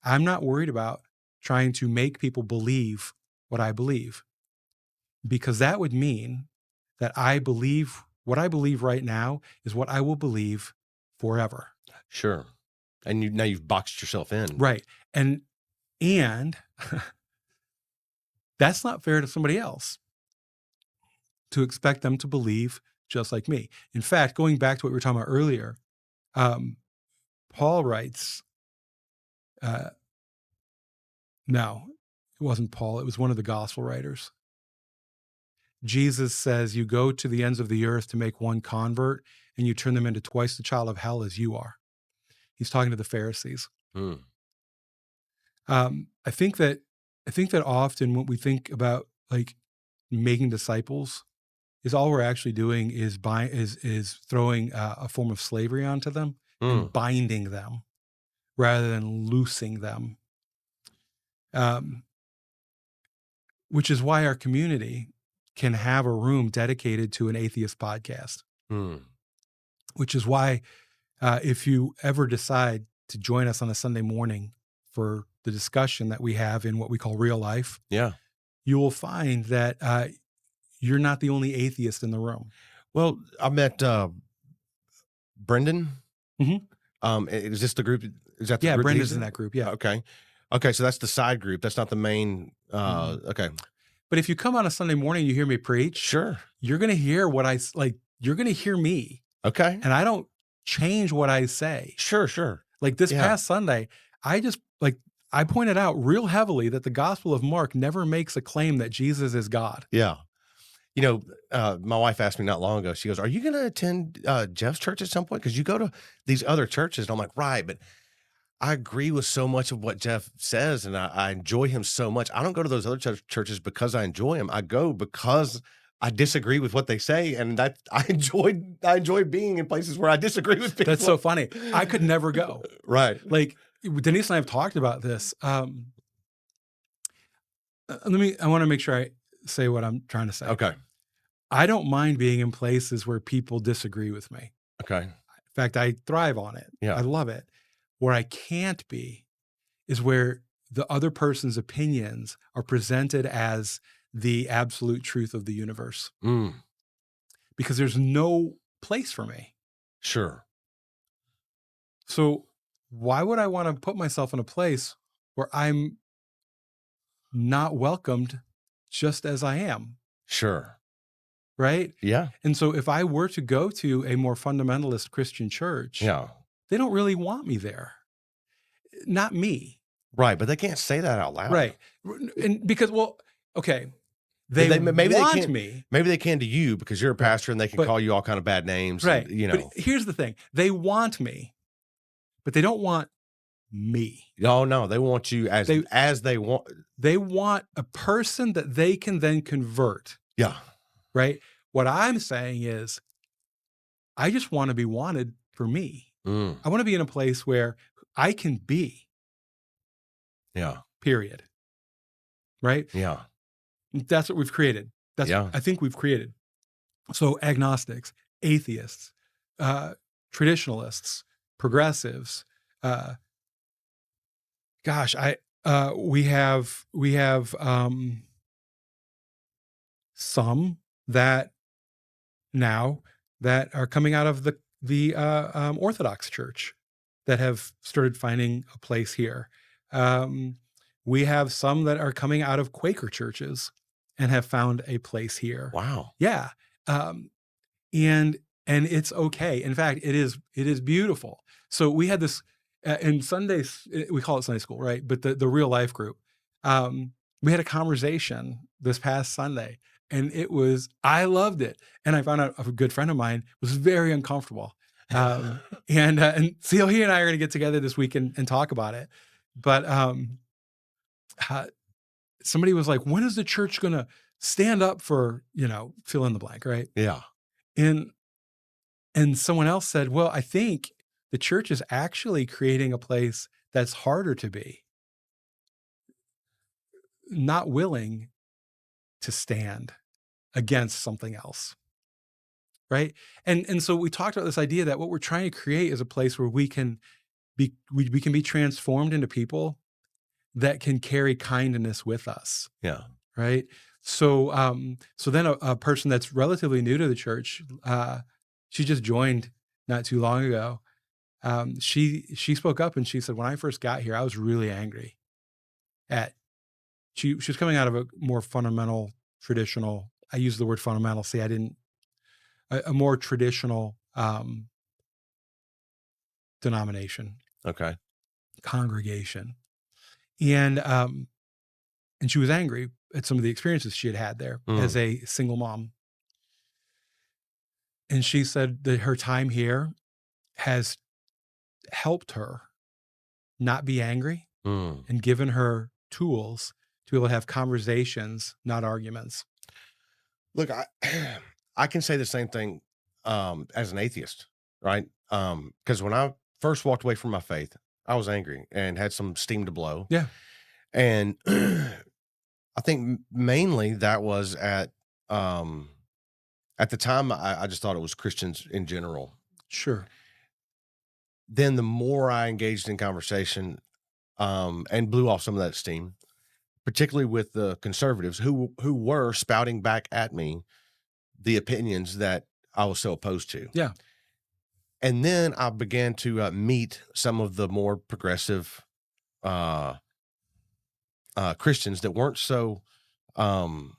I'm not worried about trying to make people believe what I believe, because that would mean that I believe what I believe right now is what I will believe forever. sure. And now you've boxed yourself in. Right. And that's not fair to somebody else to expect them to believe just like me. In fact, going back to what we were talking about earlier, um, Paul writes, uh, no, it wasn't Paul. It was one of the gospel writers. Jesus says, you go to the ends of the earth to make one convert, and you turn them into twice the child of hell as you are. He's talking to the Pharisees. Mm. I think that often when we think about like making disciples, is all we're actually doing is throwing a form of slavery onto them Mm. and binding them rather than loosing them. Which is why our community can have a room dedicated to an atheist podcast. Mm. Which is why if you ever decide to join us on a Sunday morning for the discussion that we have in what we call real life, Yeah. you will find that you're not the only atheist in the room. Well, I met Brendan. Mhm. Is this the group? Is that the Yeah, group Brenda's he's in that group. Yeah. Okay. Okay. So that's the side group. That's not the main. Okay. But if you come on a Sunday morning, you hear me preach, Sure. you're going to hear what you're going to hear me. Okay. And I don't change what I say. Sure. Sure. Like this Yeah. past Sunday, I pointed out real heavily that the Gospel of Mark never makes a claim that Jesus is God. Yeah. You know, my wife asked me not long ago, she goes, are you going to attend Jeff's church at some point? Because you go to these other churches. And I'm like, right. But I agree with so much of what Jeff says, and I enjoy him so much. I don't go to those other churches because I enjoy him. I go because I disagree with what they say, and that I enjoy being in places where I disagree with people. That's so funny. I could never go. Right. Like Denise and I have talked about this. I want to make sure I say what I'm trying to say. Okay. I don't mind being in places where people disagree with me. Okay. In fact, I thrive on it. Yeah. I love it. Where I can't be is where the other person's opinions are presented as the absolute truth of the universe. Mm. Because there's no place for me. Sure. So why would I want to put myself in a place where I'm not welcomed just as I am? Sure. Right? Yeah. And so if I were to go to a more fundamentalist Christian church, Yeah. they don't really want me there. Not me. Right. But they can't say that out loud. Right. And because, well, okay. Maybe they want can't, me. Maybe they can to you because you're a pastor and they can But- call you all kind of bad names. Right. And, you know. But here's the thing. They want me, but they don't want me. Oh, no. They want you as they want. They want a person that they can then convert. Yeah. Right. What I'm saying is, I just want to be wanted for me. Mm. I want to be in a place where I can be. Yeah. Period. Right. Yeah. That's what we've created. That's Yeah. what I think we've created. So agnostics, atheists, traditionalists, progressives. We have some that now that are coming out of the Orthodox Church that have started finding a place here. We have some that are coming out of Quaker churches and have found a place here. Wow. Yeah. And it's okay. In fact, it is beautiful. So we had this in Sundays, we call it Sunday school, right? But the real life group, we had a conversation this past Sunday, and I loved it. And I found out a good friend of mine was very uncomfortable. And so he and I are going to get together this week and talk about it. But somebody was like, when is the church going to stand up for, fill in the blank, right? Yeah. And someone else said, well, I think the church is actually creating a place that's harder to be. Not willing to stand against something else. Right. And so we talked about this idea that what we're trying to create is a place where we can be transformed into people that can carry kindness with us. Yeah. Right. So then a person that's relatively new to the church, she just joined not too long ago. She spoke up and she said, when I first got here, I was really angry she was coming out of a more fundamental, traditional, I use the word fundamental. See, a more traditional denomination. Okay. congregation. And she was angry at some of the experiences she had had there as Mm. a single mom. And she said that her time here has helped her not be angry Mm. and given her tools to be able to have conversations, not arguments. Look, I I can say the same thing as an atheist, right? Because when I first walked away from my faith, I was angry and had some steam to blow. Yeah, And I think mainly that was at the time I just thought it was Christians in general. sure. Then the more I engaged in conversation, and blew off some of that steam, particularly with the conservatives who were spouting back at me the opinions that I was so opposed to. Yeah. And then I began to meet some of the more progressive uh, Christians that weren't so um,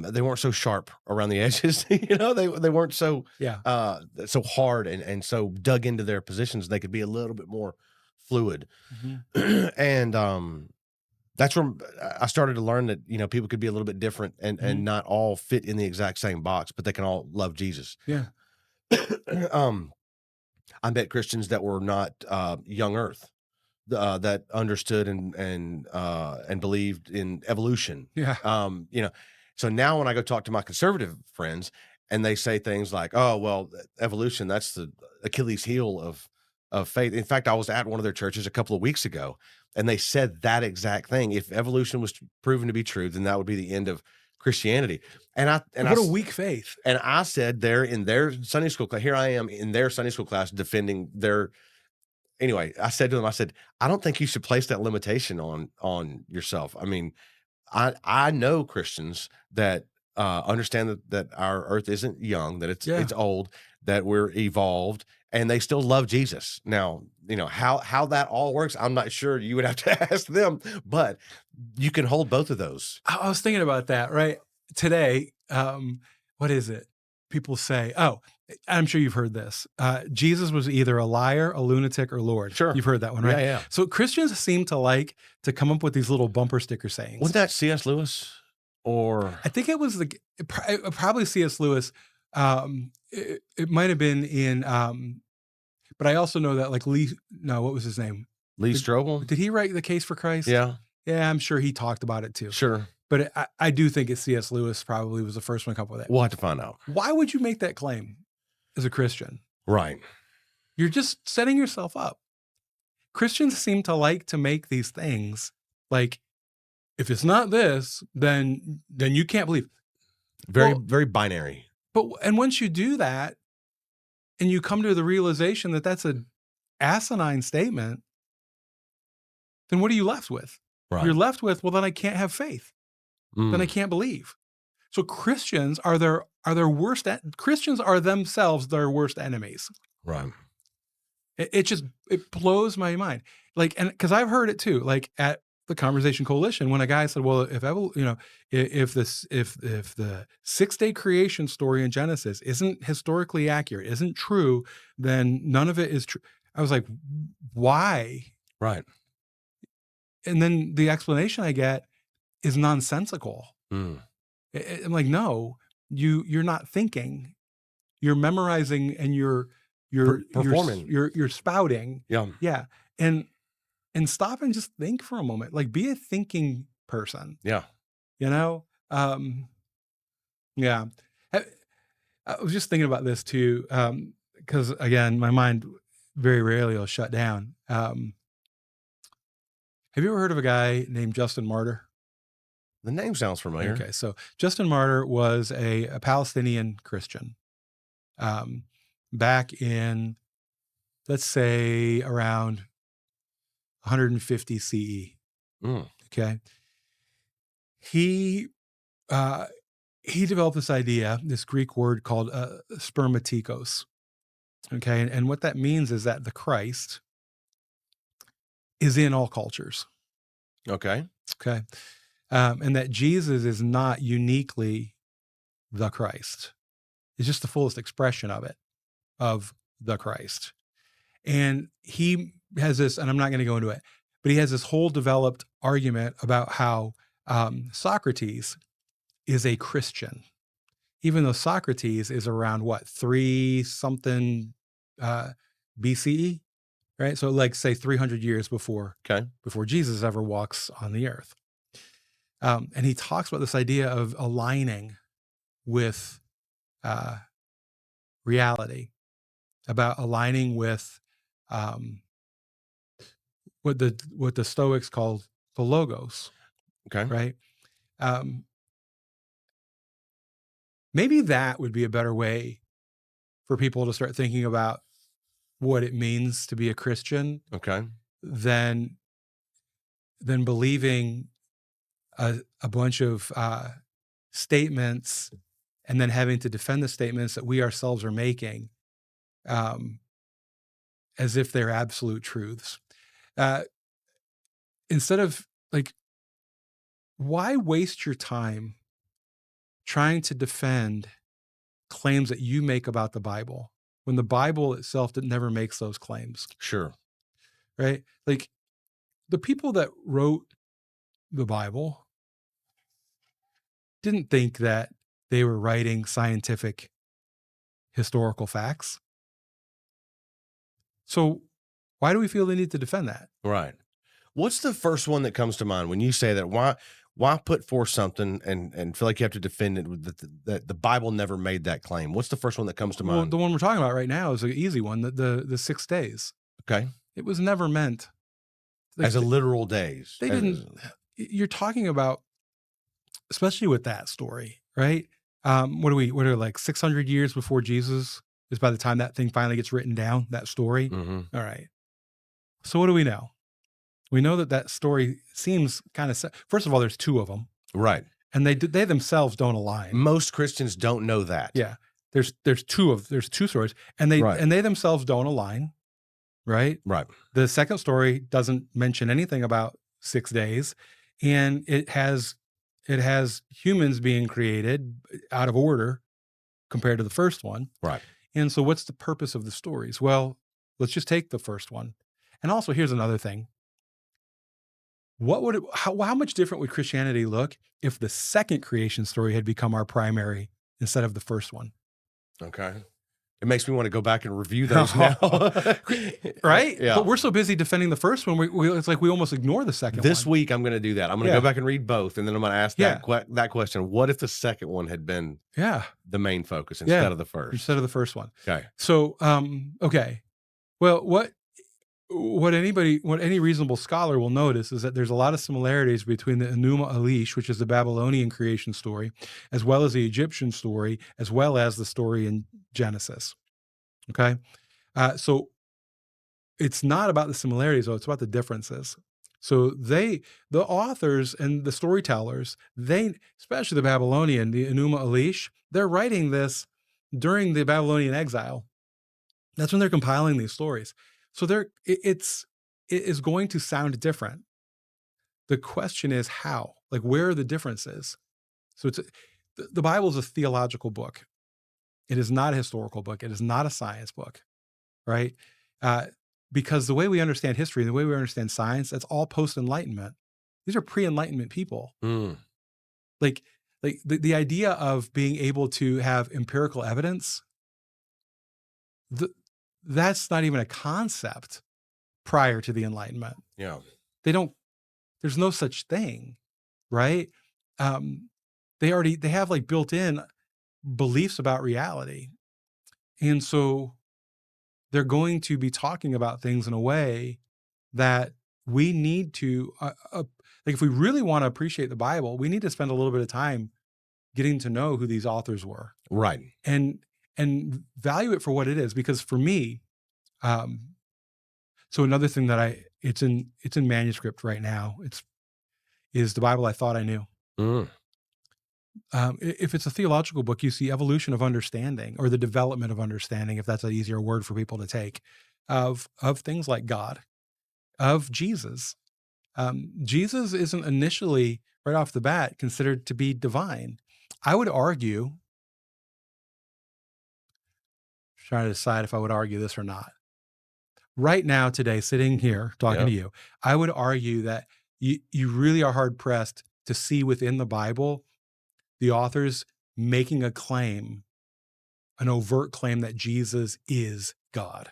they weren't so sharp around the edges. They weren't so Yeah. so hard and so dug into their positions. They could be a little bit more fluid, Mhm. and that's where I started to learn that people could be a little bit different and Mhm. not all fit in the exact same box, but they can all love Jesus. Yeah. um, I met Christians that were not young Earth, that understood and believed in evolution. Yeah. So now when I go talk to my conservative friends and they say things like, "Oh, well, evolution, that's the Achilles heel of faith." In fact, I was at one of their churches a couple of weeks ago and they said that exact thing. If evolution was proven to be true, then that would be the end of Christianity. What a weak faith. And I said there in their Sunday school class, here I am in their Sunday school class defending their anyway, I said to them, I said, "I don't think you should place that limitation on yourself." I mean, I know Christians that understand that our earth isn't young, that Yeah. it's old, that we're evolved, and they still love Jesus. Now, how that all works, I'm not sure. You would have to ask them, but you can hold both of those. I was thinking about that, right? Today, what is it? People say, oh, I'm sure you've heard this. Jesus was either a liar, a lunatic, or Lord. Sure. You've heard that one, right? Yeah, yeah. So Christians seem to like to come up with these little bumper sticker sayings. Wasn't that C.S. Lewis? Or I think it was probably C.S. Lewis. It might have been in, but I also know that like what was his name? Lee Strobel? Did he write The Case for Christ? Yeah, Yeah, I'm sure he talked about it too. sure. But I do think it's C.S. Lewis probably was the first one to come up with it. We'll have to find out. Why would you make that claim as a Christian? Right. You're just setting yourself up. Christians seem to like to make these things like, if it's not this, then you can't believe. Very, Well- very binary. And once you do that, and you come to the realization that that's an asinine statement, then what are you left with? Right. You're left with, well, then I can't have faith. Mm. Then I can't believe. So Christians are their worst. Christians are themselves their worst enemies. Right. It blows my mind. Like, and because I've heard it too, like at the Conversation Coalition, when a guy said, well, if the 6-day creation story in Genesis isn't historically accurate, isn't true, then none of it is true. I was like, why? Right. And then the explanation I get is nonsensical. Mm. I'm like, no, you're not thinking. You're memorizing and you're Performing. You're spouting. Yeah. Yeah. And stop and just think for a moment. Like, be a thinking person. Yeah. Yeah. I was just thinking about this too, because again, my mind very rarely will shut down. Have you ever heard of a guy named Justin Martyr? The name sounds familiar. Okay, so Justin Martyr was a Palestinian Christian back in, let's say, around 150 CE. Mm. Okay, he developed this idea, this Greek word called spermatikos. Okay, and what that means is that the Christ is in all cultures. Okay. Okay. And that Jesus is not uniquely the Christ. It's just the fullest expression of it, of the Christ. And he has this, and I'm not going to go into it, but he has this whole developed argument about how Socrates is a Christian, even though Socrates is around what, 3 something BCE, right? So like say 300 years before Okay. Jesus ever walks on the earth. And he talks about this idea of aligning with reality, about aligning with what the Stoics called the logos, Okay. right? Maybe that would be a better way for people to start thinking about what it means to be a Christian Okay. than believing a bunch of statements and then having to defend the statements that we ourselves are making as if they're absolute truths. Instead of like, why waste your time trying to defend claims that you make about the Bible when the Bible itself never makes those claims, Sure. right? Like the people that wrote the Bible didn't think that they were writing scientific historical facts. So why do we feel the need to defend that? Right. What's the first one that comes to mind when you say that? Why put forth something and feel like you have to defend it with that the Bible never made that claim? What's the first one that comes to Well, mind? the one we're talking about right now is an easy one, the 6 days. Okay. It was never meant like, As a literal days. they didn't. You're talking about, especially with that story, right? What are like 600 years before Jesus is by the time that thing finally gets written down, that story. Mhm. All right. So what do we know? We know that story seems kind of, first of all, there's 2 of them, Right. and they themselves don't align. Most Christians don't know that. Yeah. There's 2 stories, and they Right. and they themselves don't align, right? Right. The second story doesn't mention anything about 6 days, and it has humans being created out of order compared to the first one. Right. And so what's the purpose of the stories? Well, let's just take the first one. And also here's another thing. How much different would Christianity look if the second creation story had become our primary instead of the first one? Okay. It makes me want to go back and review those now. Right? Yeah. But we're so busy defending the first one, it's like we almost ignore the second This one. week I'm going to do that. I'm going to Yeah. go back and read both, and then I'm going to ask Yeah. that question. What if the second one had been Yeah. the main focus instead Yeah. of the first? Instead of the first one. Okay. So, okay. Well, what any reasonable scholar will notice is that there's a lot of similarities between the Enuma Elish, which is the Babylonian creation story, as well as the Egyptian story, as well as the story in Genesis. Okay. So it's not about the similarities, though, it's about the differences. So the authors and the storytellers, especially the Babylonian, the Enuma Elish, they're writing this during the Babylonian exile. That's when they're compiling these stories. So it is going to sound different. The question is how, like, where are the differences? So the Bible is a theological book. It is not a historical book. It is not a science book, right? Because the way we understand history, the way we understand science, that's all post-Enlightenment. These are pre-Enlightenment people. Mm. Like the idea of being able to have empirical evidence, that's not even a concept prior to the Enlightenment. Yeah. There's no such thing, right? They have like built in beliefs about reality. And so they're going to be talking about things in a way that we need to, like if we really want to appreciate the Bible, we need to spend a little bit of time getting to know who these authors were. Right. And value it for what it is. Because for me, so another thing that it's in manuscript right now. Is the Bible I Thought I Knew. Mm. If it's a theological book, you see evolution of understanding, or the development of understanding, if that's an easier word for people to take, of things like God, of Jesus. Jesus isn't initially, right off the bat, considered to be divine. I would argue, trying to decide if I would argue this or not. right now, today, sitting here talking to Yep. you, I would argue that you really are hard pressed to see within the Bible the authors making a claim, an overt claim that Jesus is God.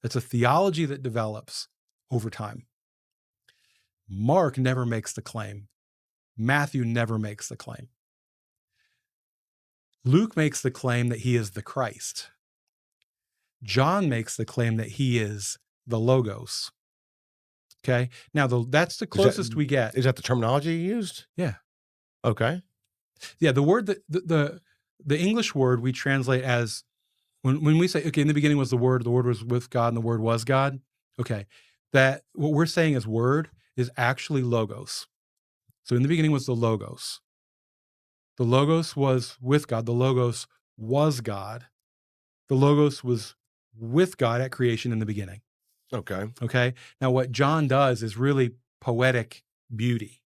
That's a theology that develops over time. Mark never makes the claim. Matthew never makes the claim. Luke makes the claim that he is the Christ. John makes the claim that he is the Logos. Okay. Now, that's the Is that closest we get. is that the terminology you used? Yeah. Okay. Yeah. The word that the English word we translate as when we say, okay, in the beginning was the word was with God, and the word was God. Okay. That what we're saying as word is actually Logos. So in the beginning was the Logos. The Logos was with God. The Logos was God. The Logos was with God at creation in the beginning. Okay. Okay. Now, what John does is really poetic beauty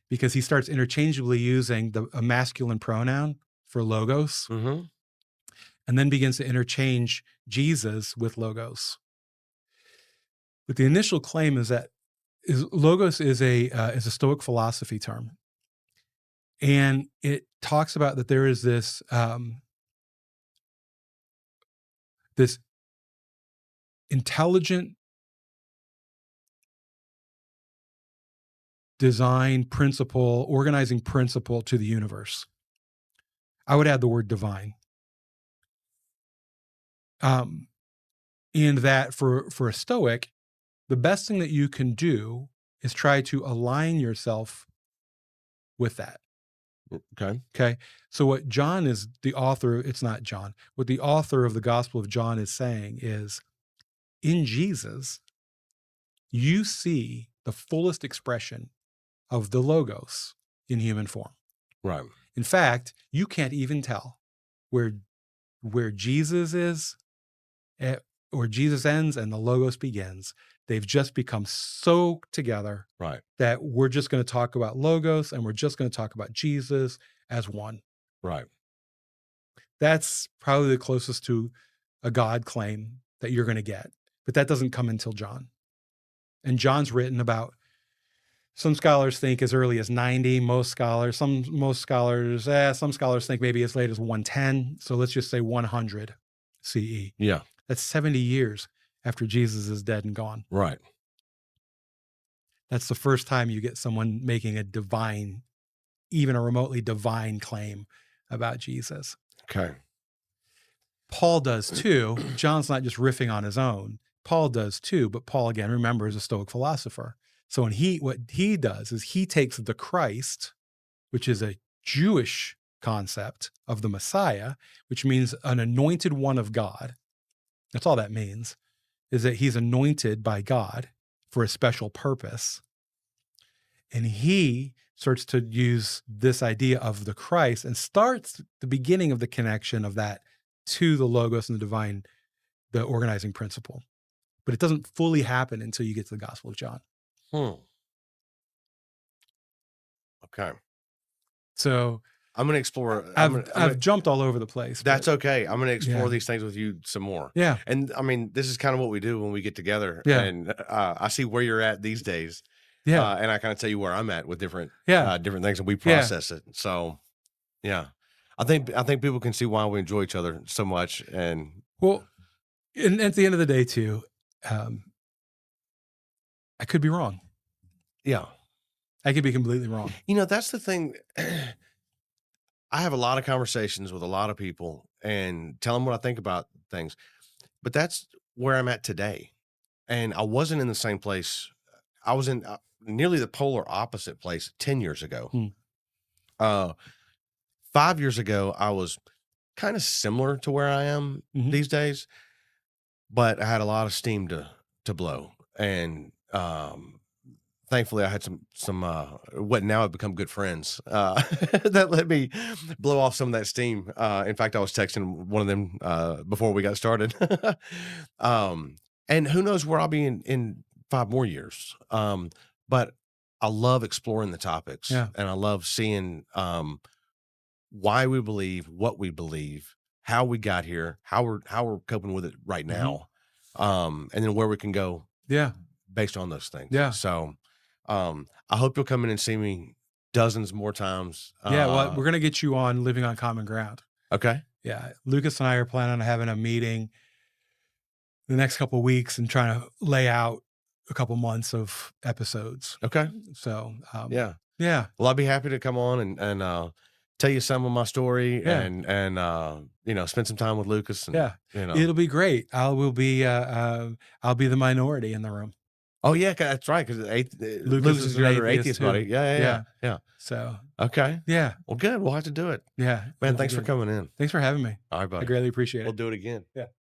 because he starts interchangeably using a masculine pronoun for Logos Mm-hmm. and then begins to interchange Jesus with Logos. But the initial claim is that Logos is a Stoic philosophy term. And it talks about that there is this this intelligent design principle, organizing principle to the universe. I would add the word divine. In that for a Stoic, the best thing that you can do is try to align yourself with that. Okay. Okay. So what John is the author, it's not John, what the author of the Gospel of John is saying is in Jesus, you see the fullest expression of the Logos in human form. Right. In fact, you can't even tell where Jesus is or Jesus ends and the Logos begins. They've just become so together Right. that we're just going to talk about Logos and we're just going to talk about Jesus as one. Right. That's probably the closest to a God claim that you're going to get. But that doesn't come until John. And John's written about, some scholars think as early as 90, some scholars think maybe as late as 110. So let's just say 100 CE. Yeah. That's 70 years after Jesus is dead and gone. Right. That's the first time you get someone making a divine, even a remotely divine claim about Jesus. Okay. Paul does too. John's not just riffing on his own. Paul does too, but Paul, again, remember, is a Stoic philosopher. So what he does is he takes the Christ, which is a Jewish concept of the Messiah, which means an anointed one of God. That's all that means, is that he's anointed by God for a special purpose. And he starts to use this idea of the Christ and starts the beginning of the connection of that to the Logos and the divine, the organizing principle. But it doesn't fully happen until you get to the Gospel of John. Okay. So I'm going to explore. I've jumped all over the place. That's okay. I'm going to explore Yeah. these things with you some more. Yeah. And I mean, this is kind of what we do when we get together. Yeah. And I see where you're at these days. Yeah. And I kind of tell you where I'm at with different things, and we Yeah. process it. So, yeah, I think people can see why we enjoy each other so much. And well, and at the end of the day, too, I could be wrong. Yeah, I could be completely wrong. you know, that's the thing. I have a lot of conversations with a lot of people and tell them what I think about things, but that's where I'm at today. And I wasn't in the same place. I was in nearly the polar opposite place 10 years ago. 5 years ago, I was kind of similar to where I am these days, but I had a lot of steam to blow. And thankfully I had some what now have become good friends that let me blow off some of that steam. In fact, I was texting one of them before we got started. And who knows where I'll be in 5 more years. But I love exploring the topics, Yeah. and I love seeing why we believe what we believe, how we got here, how we're coping with it right now. and then where we can go Yeah. based on those things. Yeah. So, I hope you'll come in and see me dozens more times. Yeah. Well, we're going to get you on Living on Common Ground. Okay. Yeah. Lucas and I are planning on having a meeting the next couple of weeks and trying to lay out a couple months of episodes. Okay. So, Yeah. yeah. Well, I'll be happy to come on and tell you some of my story Yeah. and you know, spend some time with Lucas and Yeah. you know. It'll be great. I'll be the minority in the room. Oh yeah, that's right. Because Lucas is an another atheist atheist too. buddy. Yeah. So, Okay. yeah. Well, good. We'll have to do it, Yeah. man. it'll be Thanks for good. coming in. Thanks for having me. All right, I buddy. greatly appreciate We'll it. do it again. Yeah.